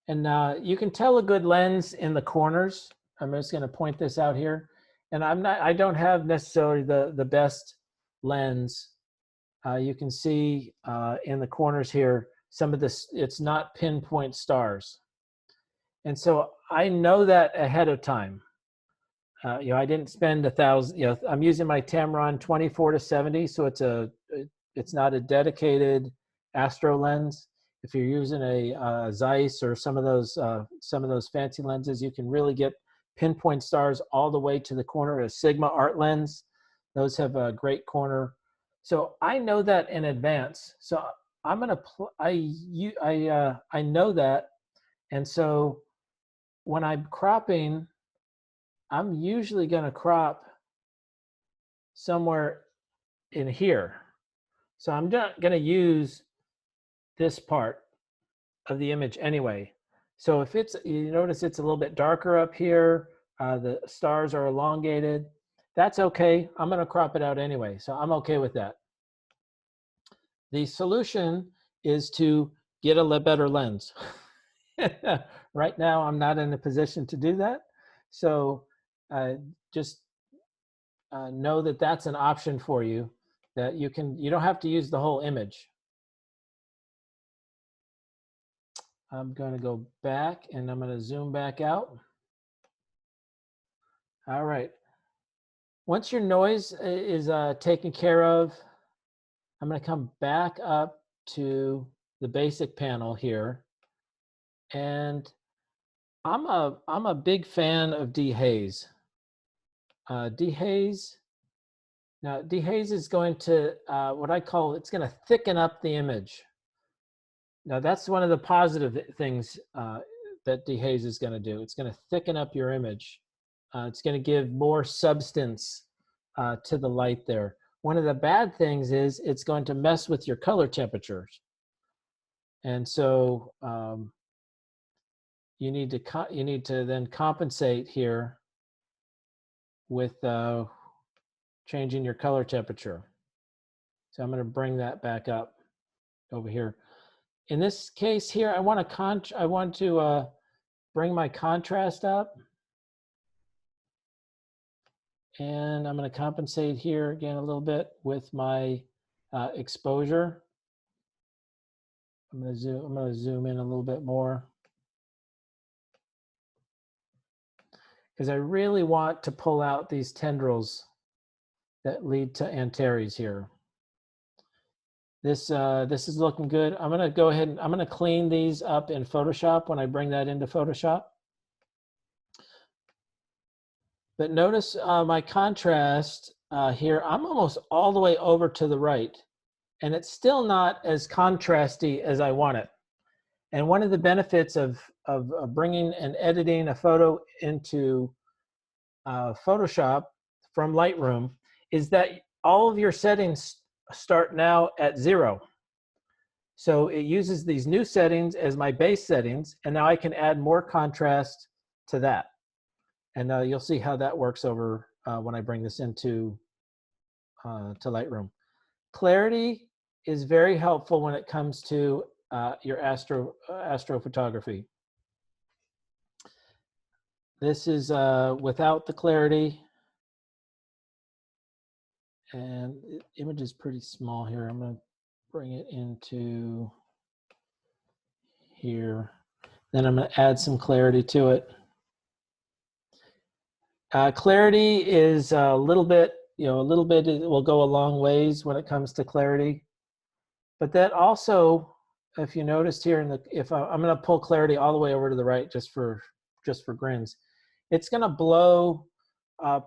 And you can tell a good lens in the corners. I'm just going to point this out here. And I don't have necessarily the best lens. You can see in the corners here, some of this, it's not pinpoint stars. And so I know that ahead of time. I didn't spend 1,000, I'm using my Tamron 24-70, so it's not a dedicated astro lens. If you're using a Zeiss or some of those fancy lenses, you can really get pinpoint stars all the way to the corner. A Sigma art lens, those have a great corner. So I know that in advance. So I'm gonna I know that, and so when I'm cropping, I'm usually gonna crop somewhere in here. So I'm not gonna use this part of the image anyway. So if you notice it's a little bit darker up here, the stars are elongated, that's okay. I'm gonna crop it out anyway, so I'm okay with that. The solution is to get a better lens. Right now, I'm not in a position to do that. So just know that that's an option for you, that you don't have to use the whole image. I'm going to go back and I'm going to zoom back out. All right. Once your noise is taken care of, I'm going to come back up to the basic panel here. And I'm a big fan of Haze. Haze. Now, Haze is going to, what I call, it's going to thicken up the image. Now, that's one of the positive things that Haze is going to do. It's going to thicken up your image. It's going to give more substance to the light there. One of the bad things is it's going to mess with your color temperatures. And so you need to then compensate here with changing your color temperature. So I'm going to bring that back up over here. In this case here, I want to bring my contrast up, and I'm going to compensate here again a little bit with my exposure. I'm going to zoom in a little bit more, because I really want to pull out these tendrils that lead to Antares here. This is looking good. I'm going to go ahead and I'm going to clean these up in Photoshop when I bring that into Photoshop. But notice my contrast here, I'm almost all the way over to the right, and it's still not as contrasty as I want it. And one of the benefits of bringing and editing a photo into Photoshop from Lightroom is that all of your settings start now at 0. So it uses these new settings as my base settings, and now I can add more contrast to that. And you'll see how that works over when I bring this into to Lightroom. Clarity is very helpful when it comes to your astrophotography. This is without the clarity. And the image is pretty small here. I'm going to bring it into here. Then I'm going to add some clarity to it. Clarity is a little bit, it will go a long ways when it comes to clarity. But that also, if you noticed here, I'm going to pull clarity all the way over to the right just for grins. It's going to blow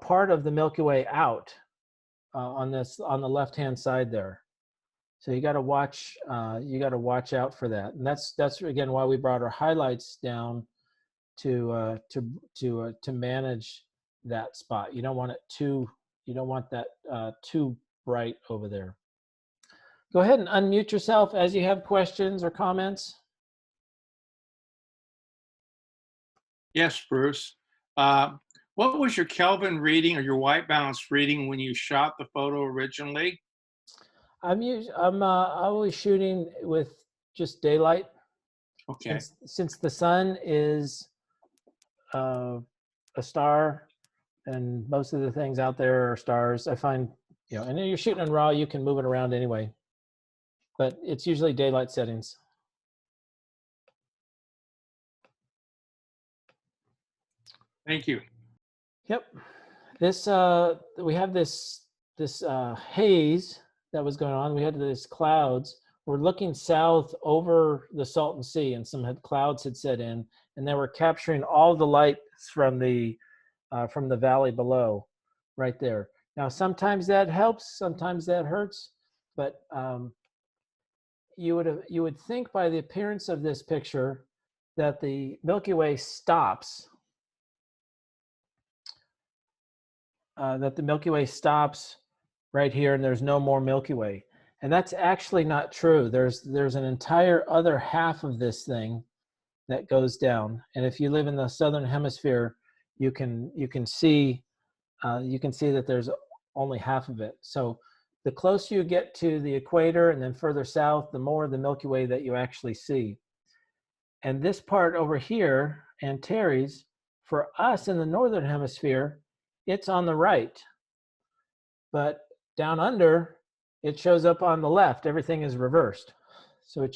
part of the Milky Way out on the left-hand side there. So you got to watch out for that. And that's again why we brought our highlights down to manage that spot. You don't want that too bright over there. Go ahead and unmute yourself as you have questions or comments. Yes, Bruce. What was your Kelvin reading or your white balance reading when you shot the photo originally? I'm always shooting with just daylight. Okay. Since the sun is a star, and most of the things out there are stars, I find, and then you're shooting in RAW, you can move it around anyway. But it's usually daylight settings. Thank you. Yep. This we have this haze that was going on. We had these clouds. We're looking south over the Salton Sea, and some clouds had set in, and they were capturing all the light from the valley below, right there. Now, sometimes that helps, sometimes that hurts, but you would think by the appearance of this picture that the Milky Way stops. That the Milky Way stops right here, and there's no more Milky Way, and that's actually not true. There's an entire other half of this thing that goes down, and if you live in the southern hemisphere, you can see that there's only half of it. So the closer you get to the equator and then further south, the more the Milky Way that you actually see. And this part over here, Antares, for us in the northern hemisphere, it's on the right. But down under, it shows up on the left. Everything is reversed. So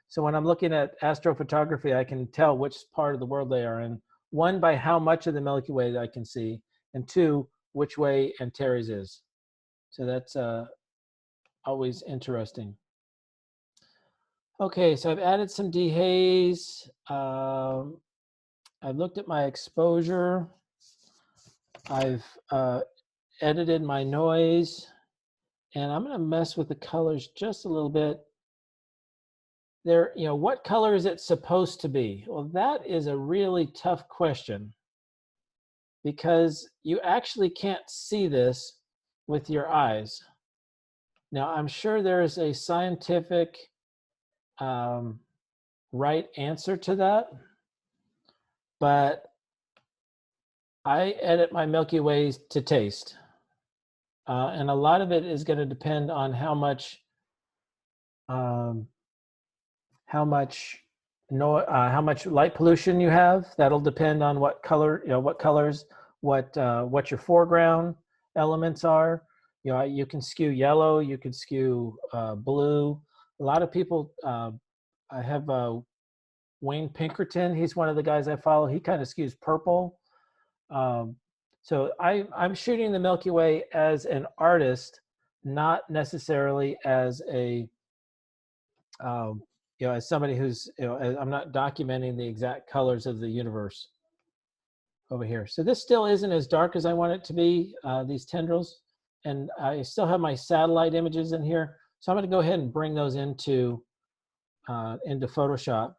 so when I'm looking at astrophotography, I can tell which part of the world they are in. One, by how much of the Milky Way that I can see, and two, which way Antares is. So that's always interesting. Okay, so I've added some dehaze. I've looked at my exposure. I've edited my noise, and I'm going to mess with the colors just a little bit. What color is it supposed to be? Well, that is a really tough question, because you actually can't see this with your eyes. Now, I'm sure there is a scientific right answer to that, but I edit my Milky Ways to taste. And a lot of it is going to depend on how much light pollution you have. That'll depend on what color, what colors, what your foreground elements are. You can skew yellow, you can skew blue. A lot of people, I have Wayne Pinkerton. He's one of the guys I follow. He kind of skews purple. So I'm shooting the Milky Way as an artist, not necessarily as as somebody who's, I'm not documenting the exact colors of the universe over here. So this still isn't as dark as I want it to be, these tendrils. And I still have my satellite images in here. So I'm going to go ahead and bring those into Photoshop.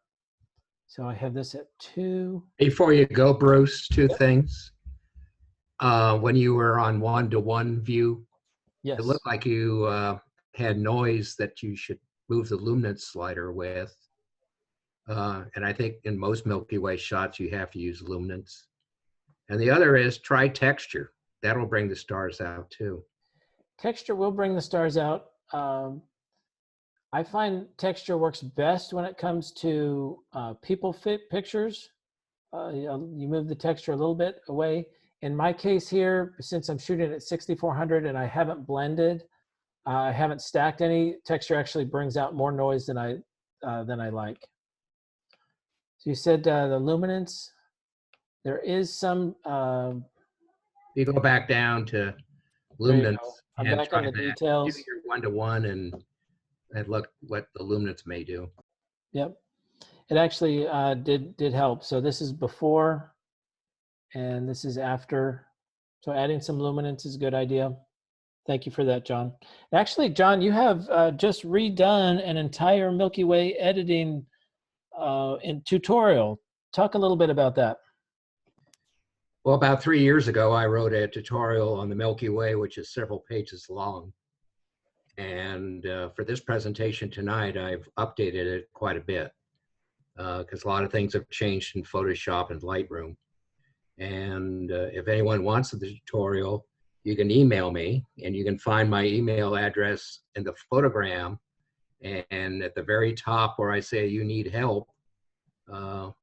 So I have this at 2. Before you go, Bruce, two things. When you were on 1:1 view, Yes. it looked like you had noise that you should move the luminance slider with. And I think in most Milky Way shots, you have to use luminance. And the other is try texture. That'll bring the stars out too. Texture will bring the stars out. I find texture works best when it comes to people fit pictures. you move the texture a little bit away. In my case here, since I'm shooting at 6400 and I haven't blended, I haven't stacked any, texture actually brings out more noise than I like. So you said the luminance, there is some. You go back down to There you luminance go. I'm and back try in the that. details. Do your 1-to-1 and look what the luminance may do. Yep, it actually did help. So this is before, and this is after. So adding some luminance is a good idea. Thank you for that, John. Actually, John, you have just redone an entire Milky Way editing tutorial. Talk a little bit about that. Well, about 3 years ago, I wrote a tutorial on the Milky Way, which is several pages long. And for this presentation tonight, I've updated it quite a bit because a lot of things have changed in Photoshop and Lightroom. And if anyone wants the tutorial, you can email me, and you can find my email address in the photogram. And at the very top where I say you need help,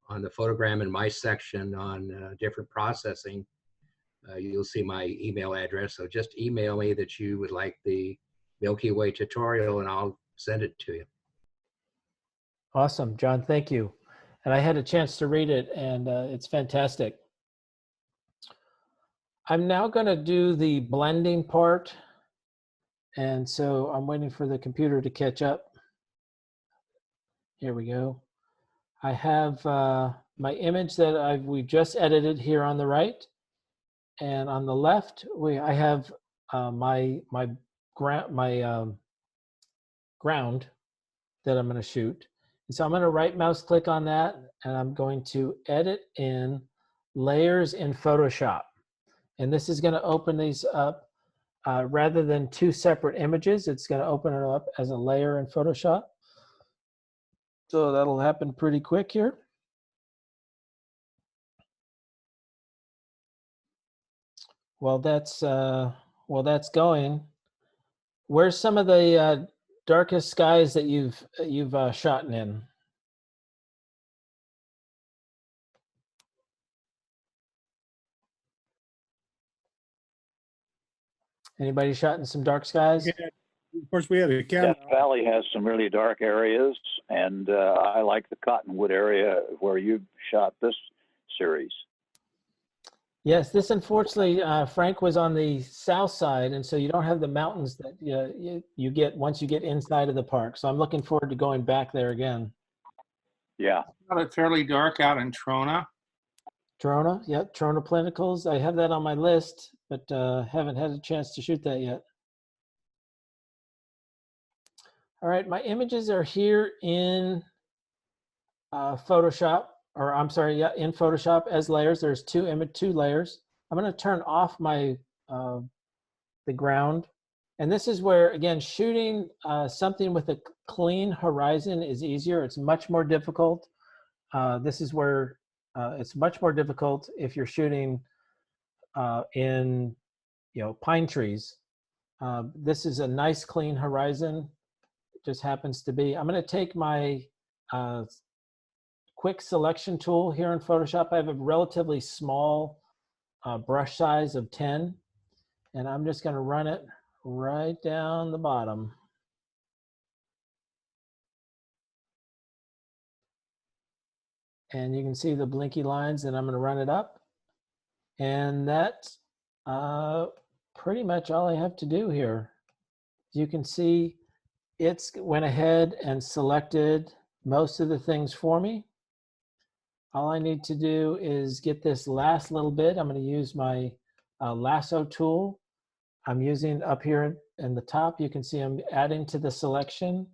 on the photogram in my section on different processing, you'll see my email address. So just email me that you would like the Milky Way tutorial, and I'll send it to you. Awesome, John, thank you. And I had a chance to read it, and it's fantastic. I'm now going to do the blending part. And so I'm waiting for the computer to catch up. Here we go. I have my image that we just edited here on the right. And on the left, I have my ground that I'm going to shoot. And so I'm going to right mouse click on that, and I'm going to edit in layers in Photoshop. And this is going to open these up rather than two separate images. It's going to open it up as a layer in Photoshop. So that'll happen pretty quick here. While that's going, where's some of the darkest skies that you've shot in? Anybody shot in some dark skies? Yeah, of course, we had a camera. Death Valley has some really dark areas, and I like the Cottonwood area where you shot this series. Yes, this unfortunately, Frank, was on the south side, and so you don't have the mountains that you get once you get inside of the park. So I'm looking forward to going back there again. Yeah. It's fairly dark out in Trona. Trona, yep, Trona Planticles. I have that on my list, but haven't had a chance to shoot that yet. All right, my images are here in Photoshop, or I'm sorry, yeah, in Photoshop as layers. There's two layers. I'm going to turn off my the ground, and this is where, again, shooting something with a clean horizon is easier. It's much more difficult. This is where it's much more difficult if you're shooting in pine trees. This is a nice clean horizon. It just happens to be. I'm going to take my quick selection tool here in Photoshop. I have a relatively small brush size of 10, and I'm just going to run it right down the bottom. And you can see the blinky lines, and I'm going to run it up. And that's pretty much all I have to do here. You can see it's went ahead and selected most of the things for me. All I need to do is get this last little bit. I'm going to use my Lasso Tool. I'm using up here in the top. You can see I'm adding to the selection.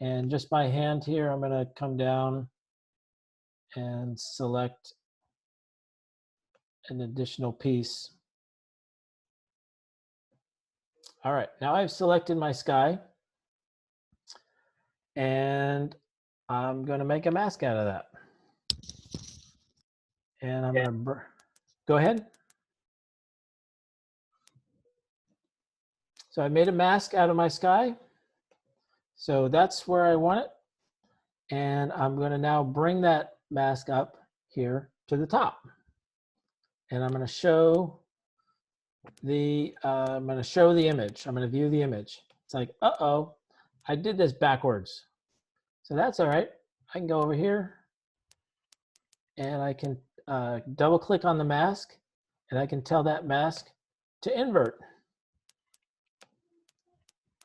And just by hand here, I'm going to come down and select an additional piece. All right, now I've selected my sky. And I'm going to make a mask out of that. And I'm going to go ahead. So I made a mask out of my sky. So that's where I want it. And I'm going to now bring that mask up here to the top. And I'm going to show the image. I'm going to view the image. It's like, uh-oh, I did this backwards. So that's all right. I can go over here and I can double click on the mask and I can tell that mask to invert.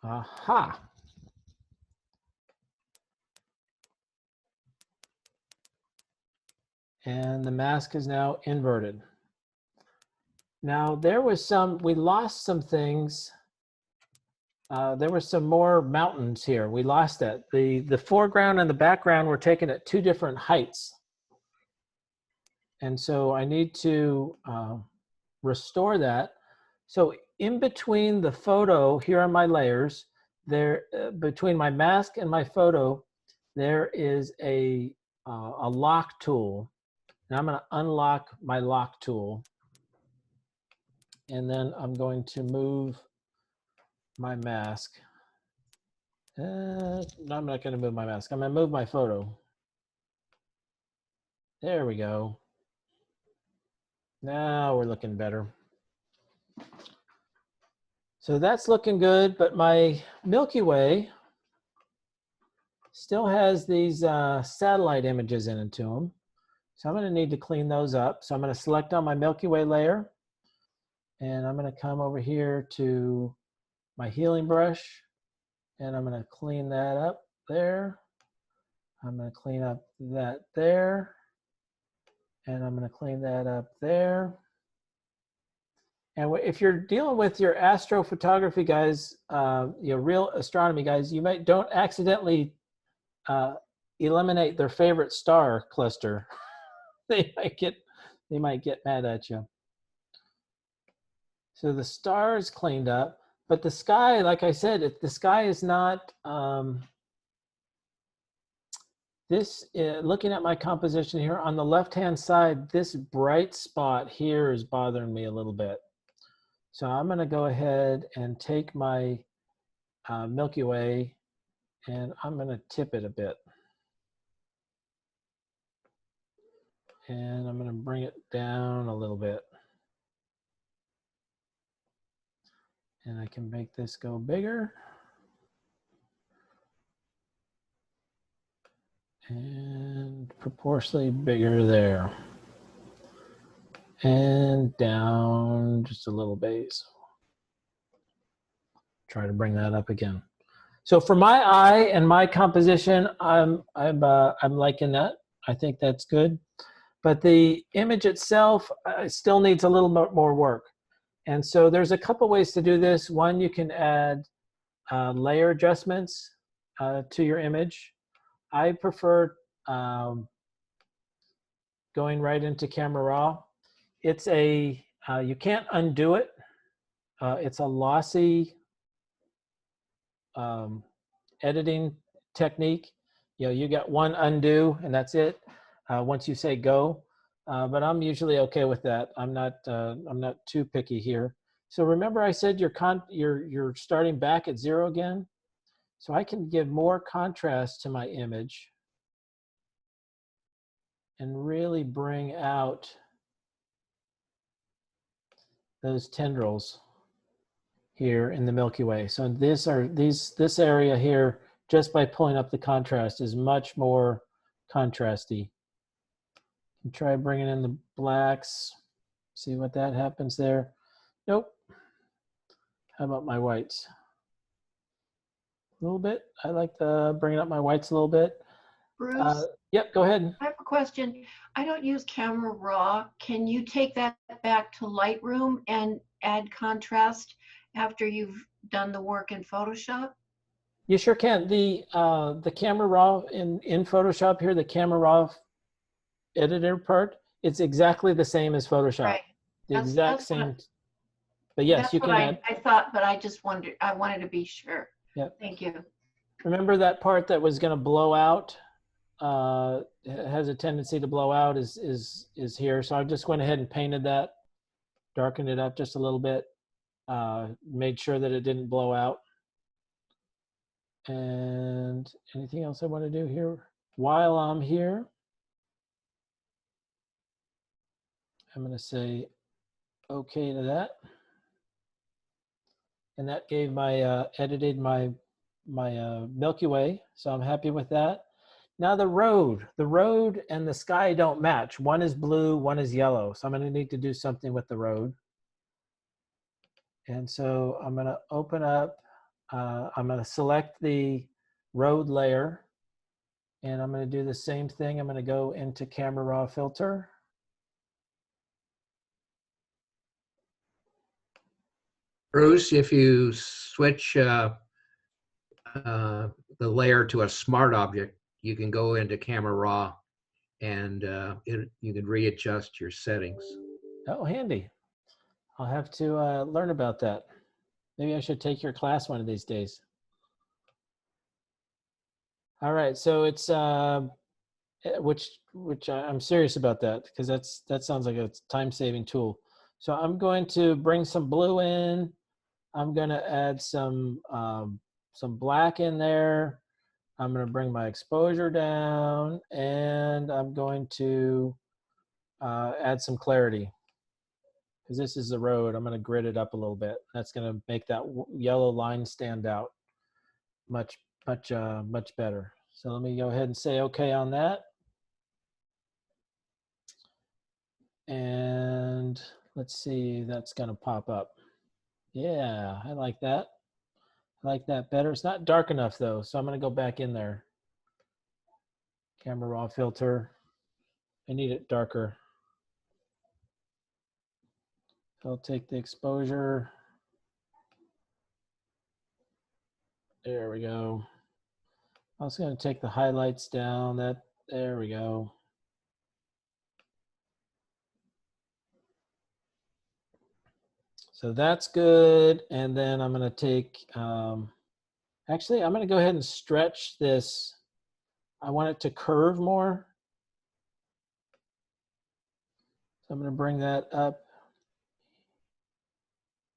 Aha. And the mask is now inverted. Now there was we lost some things. There were some more mountains here. We lost that. The foreground and the background were taken at 2 different heights. And so I need to restore that. So in between the photo, here are my layers, between my mask and my photo, there is a lock tool. And I'm going to unlock my lock tool. And then I'm going to move my mask. No, I'm not going to move my mask. I'm going to move my photo. There we go. Now we're looking better. So that's looking good, but my Milky Way still has these satellite images into them. So I'm going to need to clean those up. So I'm going to select on my Milky Way layer, and I'm going to come over here to my healing brush, and I'm going to clean that up there. I'm going to clean up that there, and I'm going to clean that up there. And if you're dealing with your astrophotography guys, your real astronomy guys, you don't accidentally eliminate their favorite star cluster. they might get mad at you. So the star is cleaned up, but the sky, like I said, the sky is not. Looking at my composition here on the left-hand side, this bright spot here is bothering me a little bit. So I'm going to go ahead and take my Milky Way and I'm going to tip it a bit. And I'm going to bring it down a little bit. And I can make this go bigger. And proportionally bigger there. And down just a little bit. Try to bring that up again. So for my eye and my composition, I'm liking that. I think that's good. But the image itself still needs a little more work. And so there's a couple ways to do this. One, you can add layer adjustments to your image. I prefer going right into Camera Raw. It's you can't undo it. It's a lossy editing technique. You got one undo and that's it. Once you say go, but I'm usually okay with that. I'm not too picky here. So remember, I said you're starting back at 0 again. So I can give more contrast to my image and really bring out those tendrils here in the Milky Way. So this area here, just by pulling up the contrast, is much more contrasty. And try bringing in the blacks. See what that happens there. Nope. How about my whites? A little bit. I like bringing up my whites a little bit. Bruce, Yep, go ahead. I have a question. I don't use Camera Raw. Can you take that back to Lightroom and add contrast after you've done the work in Photoshop? You sure can. The Camera Raw in Photoshop here, the Camera Raw editor part, it's exactly the same as Photoshop. Right. The exact same. But yes, you can add. I thought, but I just wondered. I wanted to be sure. Yep. Thank you. Remember that part that was going to blow out? Has a tendency to blow out is here. So I just went ahead and painted that, darkened it up just a little bit, made sure that it didn't blow out. And anything else I want to do here? While I'm here, I'm going to say okay to that. And that gave my, edited my Milky Way. So I'm happy with that. Now the road and the sky don't match. One is blue, one is yellow. So I'm going to need to do something with the road. And so I'm going to open up, I'm going to select the road layer, and I'm going to do the same thing. I'm going to go into camera raw filter. Bruce, if you switch the layer to a smart object, you can go into camera raw and you can readjust your settings. Oh, handy. I'll have to learn about that. Maybe I should take your class one of these days. All right, so it's which I'm serious about that, because that sounds like a time-saving tool. So I'm going to bring some blue in. I'm going to add some black in there. I'm going to bring my exposure down, and I'm going to add some clarity, because this is the road. I'm going to grid it up a little bit. That's going to make that yellow line stand out much better. So let me go ahead and say okay on that. And let's see, that's going to pop up. Yeah, I like that. I like that better. It's not dark enough though, so I'm going to go back in there. Camera raw filter. I need it darker. I'll take the exposure. There we go. I'm also going to take the highlights down. There we go. So that's good. And then I'm going to take, actually, I'm going to go ahead and stretch this. I want it to curve more. So I'm going to bring that up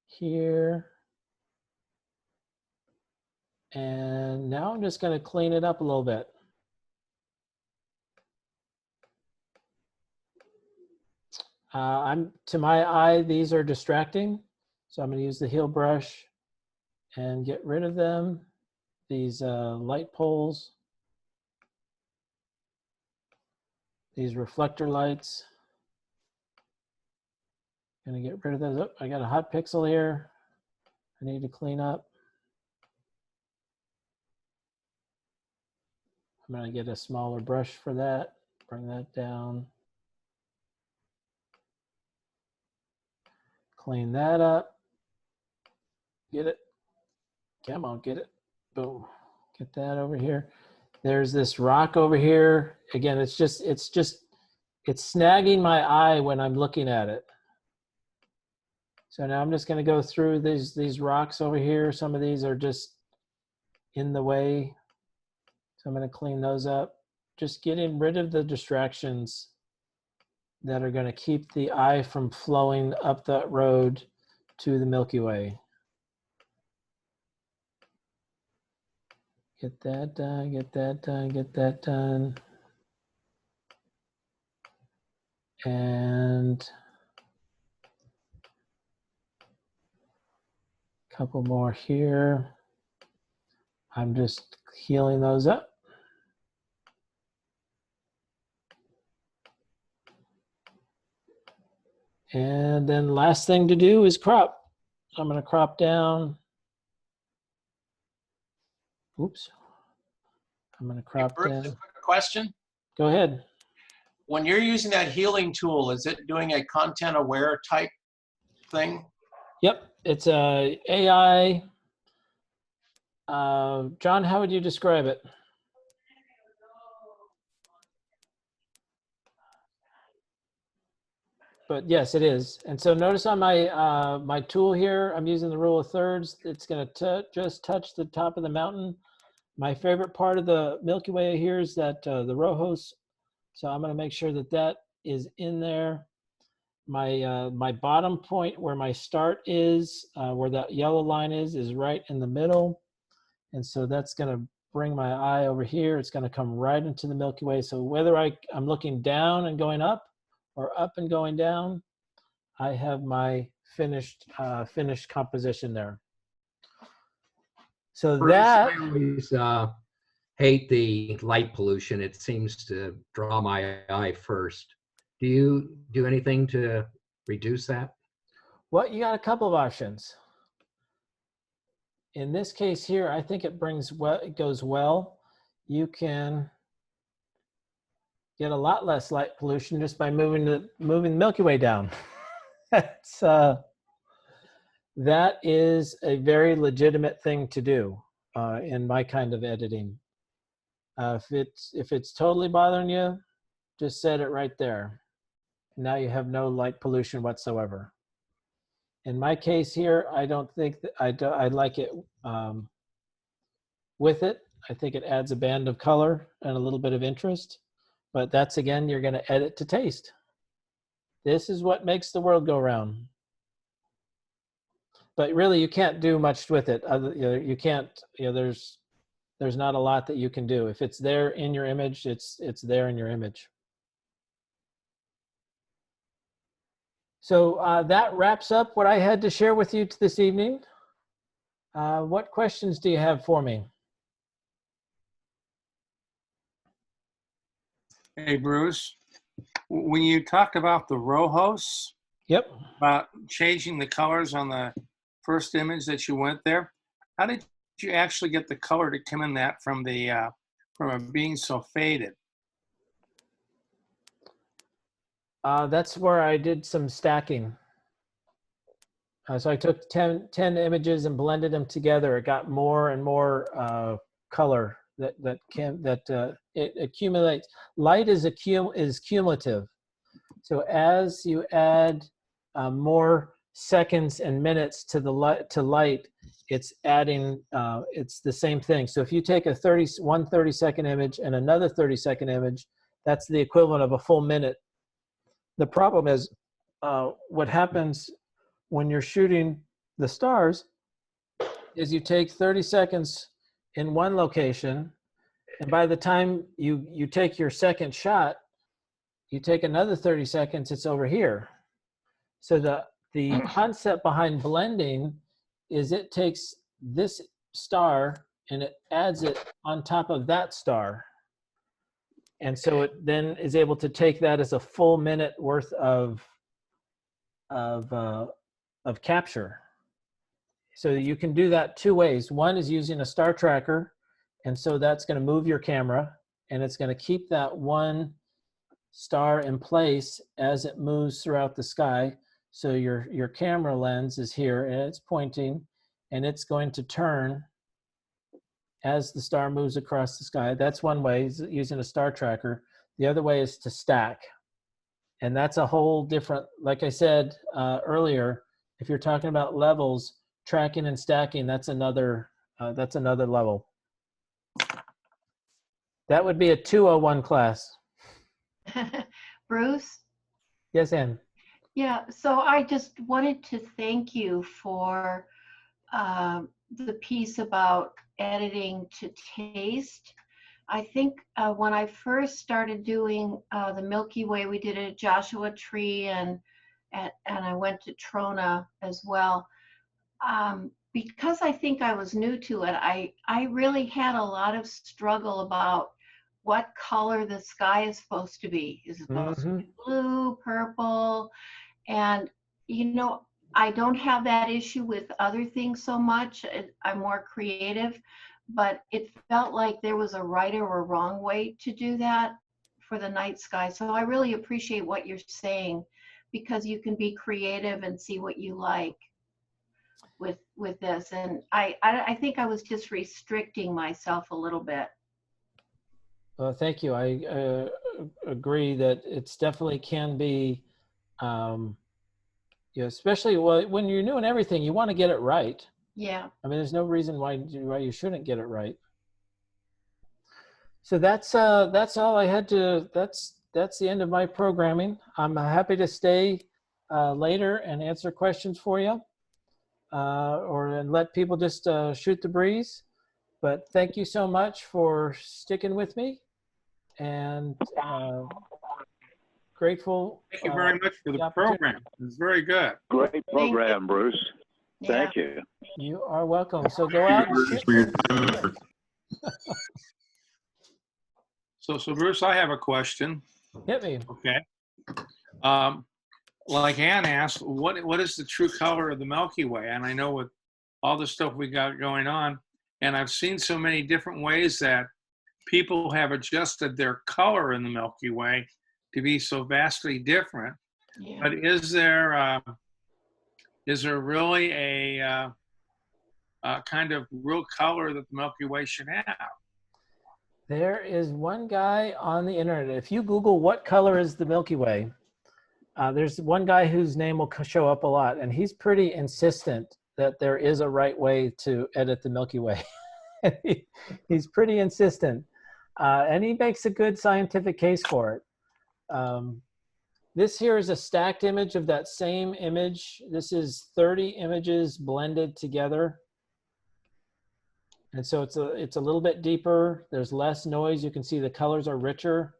here. And now I'm just going to clean it up a little bit. To my eye, these are distracting. So I'm going to use the heel brush and get rid of them. These light poles, these reflector lights. I'm going to get rid of those. Oh, I got a hot pixel here I need to clean up. I'm going to get a smaller brush for that. Bring that down. Clean that up. Get it. Come on, get it. Boom. Get that over here. There's this rock over here. Again, it's snagging my eye when I'm looking at it. So now I'm just going to go through these rocks over here. Some of these are just in the way. So I'm going to clean those up. Just getting rid of the distractions that are going to keep the eye from flowing up that road to the Milky Way. Get that done, get that done, get that done. And a couple more here. I'm just healing those up. And then last thing to do is crop. So I'm going to crop down. Oops. I'm going to crop Bruce, down. a quick question. Go ahead. When you're using that healing tool, is it doing a content aware type thing? Yep, it's a AI. John, how would you describe it? But yes, it is. And so notice on my my tool here, I'm using the rule of thirds. It's going to just touch the top of the mountain. My favorite part of the Milky Way here is that the Rojos. So I'm going to make sure that that is in there. My bottom point where my start is, where that yellow line is right in the middle. And so that's going to bring my eye over here. It's going to come right into the Milky Way. So whether I'm looking down and going up or up and going down, I have my finished composition there. So Bruce, that, I always hate the light pollution. It seems to draw my eye first. Do you do anything to reduce that? well, you got a couple of options. In this case here, I think it goes well. You can get a lot less light pollution just by moving the Milky Way down. That is a very legitimate thing to do in my kind of editing. If it's totally bothering you, just set it right there. Now you have no light pollution whatsoever. In my case here, I don't think that I like it with it. I think it adds a band of color and a little bit of interest. But that's, again, you're going to edit to taste. This is what makes the world go round. But really, you can't do much with it. You can't. There's not a lot that you can do. If it's there in your image, it's there in your image. So that wraps up what I had to share with you this evening. What questions do you have for me? Hey, Bruce, when you talked about the rojos, Yep. about changing the colors on the first image that you went there, how did you actually get the color to come in that from it being so faded? That's where I did some stacking. So I took 10 images and blended them together. It got more and more color it accumulates. Light is cumulative. So as you add more seconds and minutes to light, it's adding. It's the same thing. So if you take one 30-second image and another 30-second image, that's the equivalent of a full minute. The problem is what happens when you're shooting the stars is you take 30 seconds in one location, and by the time you take your second shot, you take another 30 seconds, it's over here. So the concept behind blending is it takes this star and it adds it on top of that star. And so it then is able to take that as a full minute worth of capture. So you can do that two ways. One is using a star tracker, and so that's going to move your camera, and it's going to keep that one star in place as it moves throughout the sky. So your camera lens is here, and it's pointing, and it's going to turn as the star moves across the sky. That's one way, is using a star tracker. The other way is to stack. And that's a whole different, like I said earlier, if you're talking about levels, tracking and stacking, that's another level. That would be a 201 class. Bruce? Yes, Ann. Yeah, so I just wanted to thank you for the piece about editing to taste. I think when I first started doing the Milky Way, we did it at Joshua Tree, and I went to Trona as well. Because I think I was new to it, I really had a lot of struggle about what color the sky is supposed to be. Is it supposed to be blue, purple? And, I don't have that issue with other things so much. I'm more creative, but it felt like there was a right or a wrong way to do that for the night sky. So I really appreciate what you're saying, because you can be creative and see what you like with this. And I think I was just restricting myself a little bit. Well, thank you. I agree that it's definitely can be, especially when you're doing everything, you want to get it right. Yeah. I mean, there's no reason why you shouldn't get it right. So that's all I had to. That's the end of my programming. I'm happy to stay later and answer questions for you, and let people just shoot the breeze. But thank you so much for sticking with me, and grateful. Thank you very much for the opportunity. program. It's very good. Great program, Bruce. Thank you. You are welcome. So go out and shoot. For your time and effort. So Bruce, I have a question. Hit me. Okay. Like Ann asked, what is the true color of the Milky Way? And I know with all the stuff we got going on, and I've seen so many different ways that people have adjusted their color in the Milky Way to be so vastly different. Yeah. But is there really a kind of real color that the Milky Way should have? There is one guy on the internet. If you Google what color is the Milky Way, there's one guy whose name will show up a lot, and he's pretty insistent that there is a right way to edit the Milky Way. He's pretty insistent, and he makes a good scientific case for it. This here is a stacked image of that same image. This is 30 images blended together. And so it's a little bit deeper. There's less noise. You can see the colors are richer.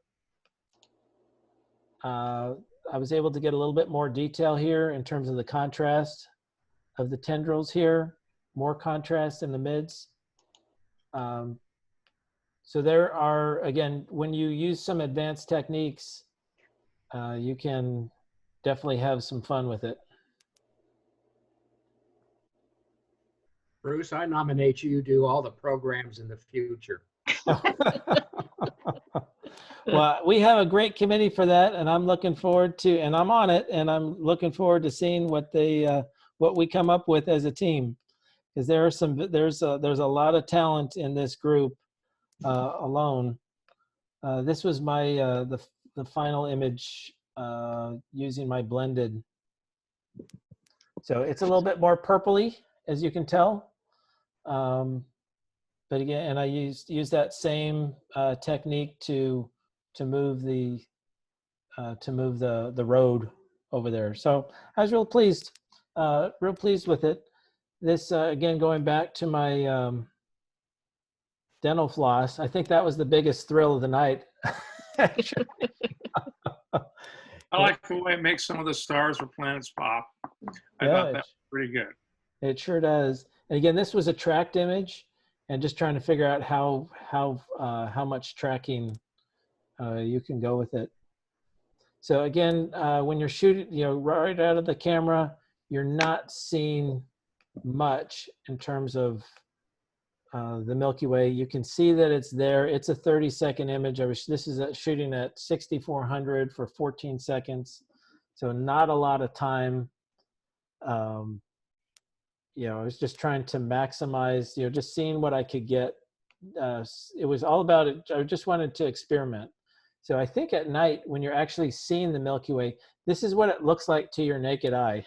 I was able to get a little bit more detail here in terms of the contrast of the tendrils here, more contrast in the mids. So there are, again, when you use some advanced techniques, you can definitely have some fun with it. Bruce, I nominate you to do all the programs in the future. Well, we have a great committee for that, and I'm looking forward to, and I'm on it, and I'm looking forward to seeing what they, what we come up with as a team, because there's a lot of talent in this group alone. This was my the final image using my blended. So it's a little bit more purpley, as you can tell. But again, and I used that same technique to move the road over there. So I was real pleased with it. This again, going back to my dental floss, I think that was the biggest thrill of the night. I like the way it makes some of the stars or planets pop. I thought that was pretty good. It sure does. And again, this was a tracked image, and just trying to figure out how much tracking you can go with it. So again, when you're shooting, right out of the camera, you're not seeing much in terms of the Milky Way. You can see that it's there. It's a 30-second image. This is shooting at 6400 for 14 seconds. So not a lot of time. I was just trying to maximize, just seeing what I could get. It was all about it. I just wanted to experiment. So I think at night, when you're actually seeing the Milky Way, this is what it looks like to your naked eye.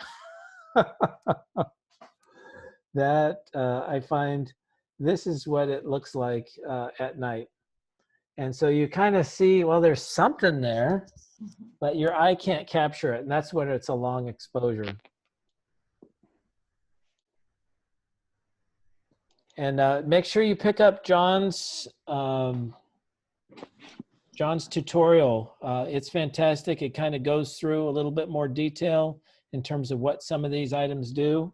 That I find this is what it looks like at night. And so you kind of see, well, there's something there, but your eye can't capture it. And that's when it's a long exposure. And make sure you pick up John's tutorial. It's fantastic. It kind of goes through a little bit more detail in terms of what some of these items do,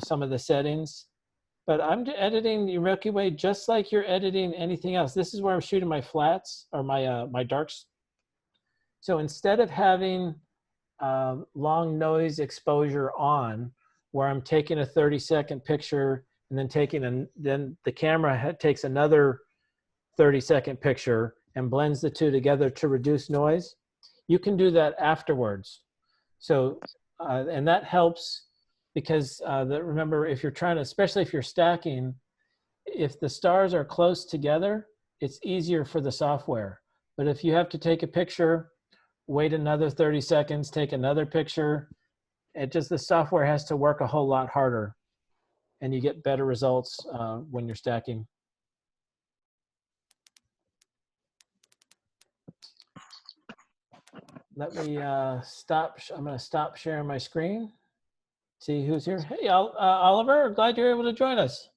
some of the settings. But I'm editing your Milky Way just like you're editing anything else. This is where I'm shooting my flats or my darks. So instead of having long noise exposure on, where I'm taking a 30-second picture and then then the camera takes another 30-second picture and blends the two together to reduce noise, you can do that afterwards. So, and that helps because remember, if you're trying to, especially if you're stacking, if the stars are close together, it's easier for the software. But if you have to take a picture, wait another 30 seconds, take another picture, the software has to work a whole lot harder, and you get better results when you're stacking. Let me stop. I'm going to stop sharing my screen. See who's here. Hey, Oliver, glad you're able to join us.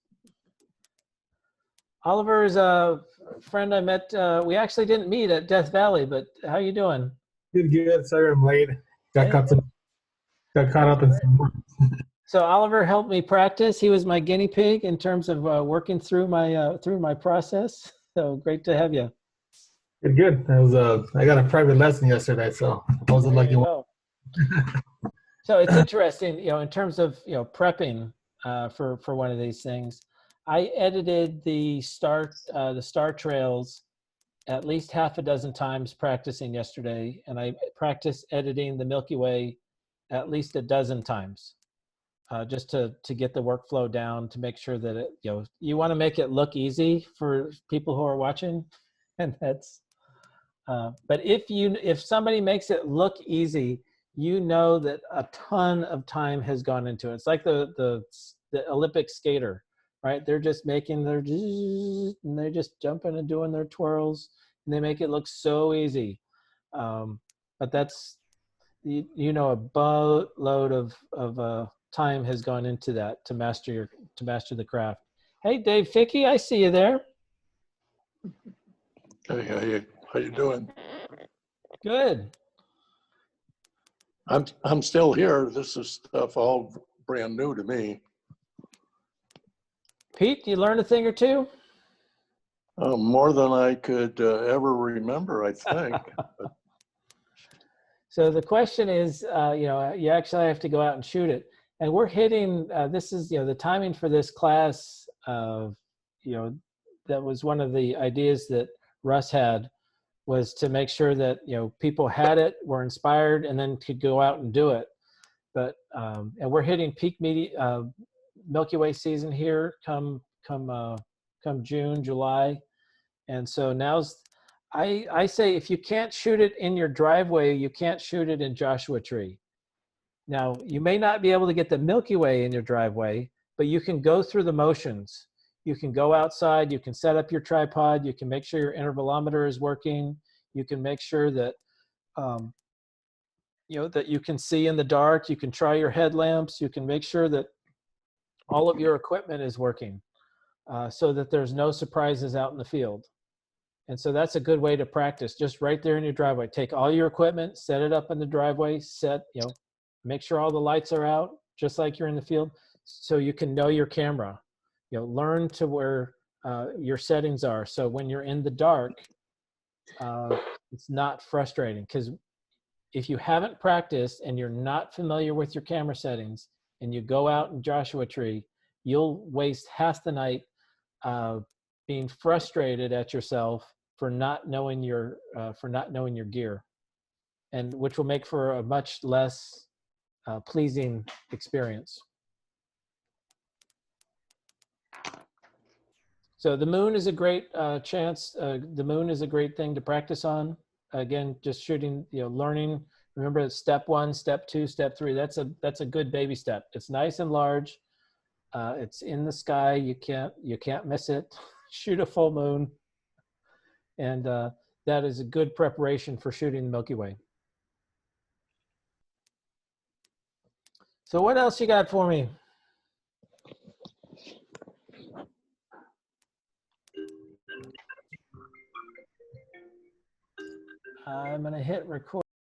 Oliver is a friend I met. We actually didn't meet at Death Valley, but how you doing? Good, good. Sorry I'm late. Got caught up in some. So Oliver helped me practice. He was my guinea pig in terms of working through my process. So great to have you. Good, good. I got a private lesson yesterday, so I was a There lucky you one. go. So it's interesting, in terms of prepping for one of these things. I edited the star trails at least half a dozen times practicing yesterday, and I practiced editing the Milky Way at least a dozen times, just to get the workflow down, to make sure that it, you want to make it look easy for people who are watching, and that's. But if somebody makes it look easy, you know that a ton of time has gone into it. It's like the Olympic skater, right? They're just making their and they're just jumping and doing their twirls, and they make it look so easy. But that's a boatload of time has gone into that to master the craft. Hey, Dave Fickey, I see you there. Hey, how you doing? Good. I'm still here. This is stuff all brand new to me. Pete, you learn a thing or two? More than I could ever remember, I think. So the question is, you actually have to go out and shoot it. And we're hitting, this is, the timing for this class, that was one of the ideas that Russ had, was to make sure that, people had it, were inspired, and then could go out and do it. But, and we're hitting peak Milky Way season here come June, July. And so I say, if you can't shoot it in your driveway, you can't shoot it in Joshua Tree. Now, you may not be able to get the Milky Way in your driveway, but you can go through the motions. You can go outside, you can set up your tripod, you can make sure your intervalometer is working, you can make sure that, that you can see in the dark, you can try your headlamps, you can make sure that all of your equipment is working, so that there's no surprises out in the field. And so that's a good way to practice, just right there in your driveway. Take all your equipment, set it up in the driveway, make sure all the lights are out, just like you're in the field, so you can know your camera. Learn to where your settings are. So when you're in the dark, it's not frustrating, because if you haven't practiced and you're not familiar with your camera settings and you go out in Joshua Tree, you'll waste half the night being frustrated at yourself for not knowing your gear, and which will make for a much less pleasing experience. So the moon is a great chance. The moon is a great thing to practice on. Again, just shooting, learning. Remember, step 1, step 2, step 3. That's a good baby step. It's nice and large. It's in the sky. You can't miss it. Shoot a full moon, and that is a good preparation for shooting the Milky Way. So what else you got for me? I'm gonna hit record.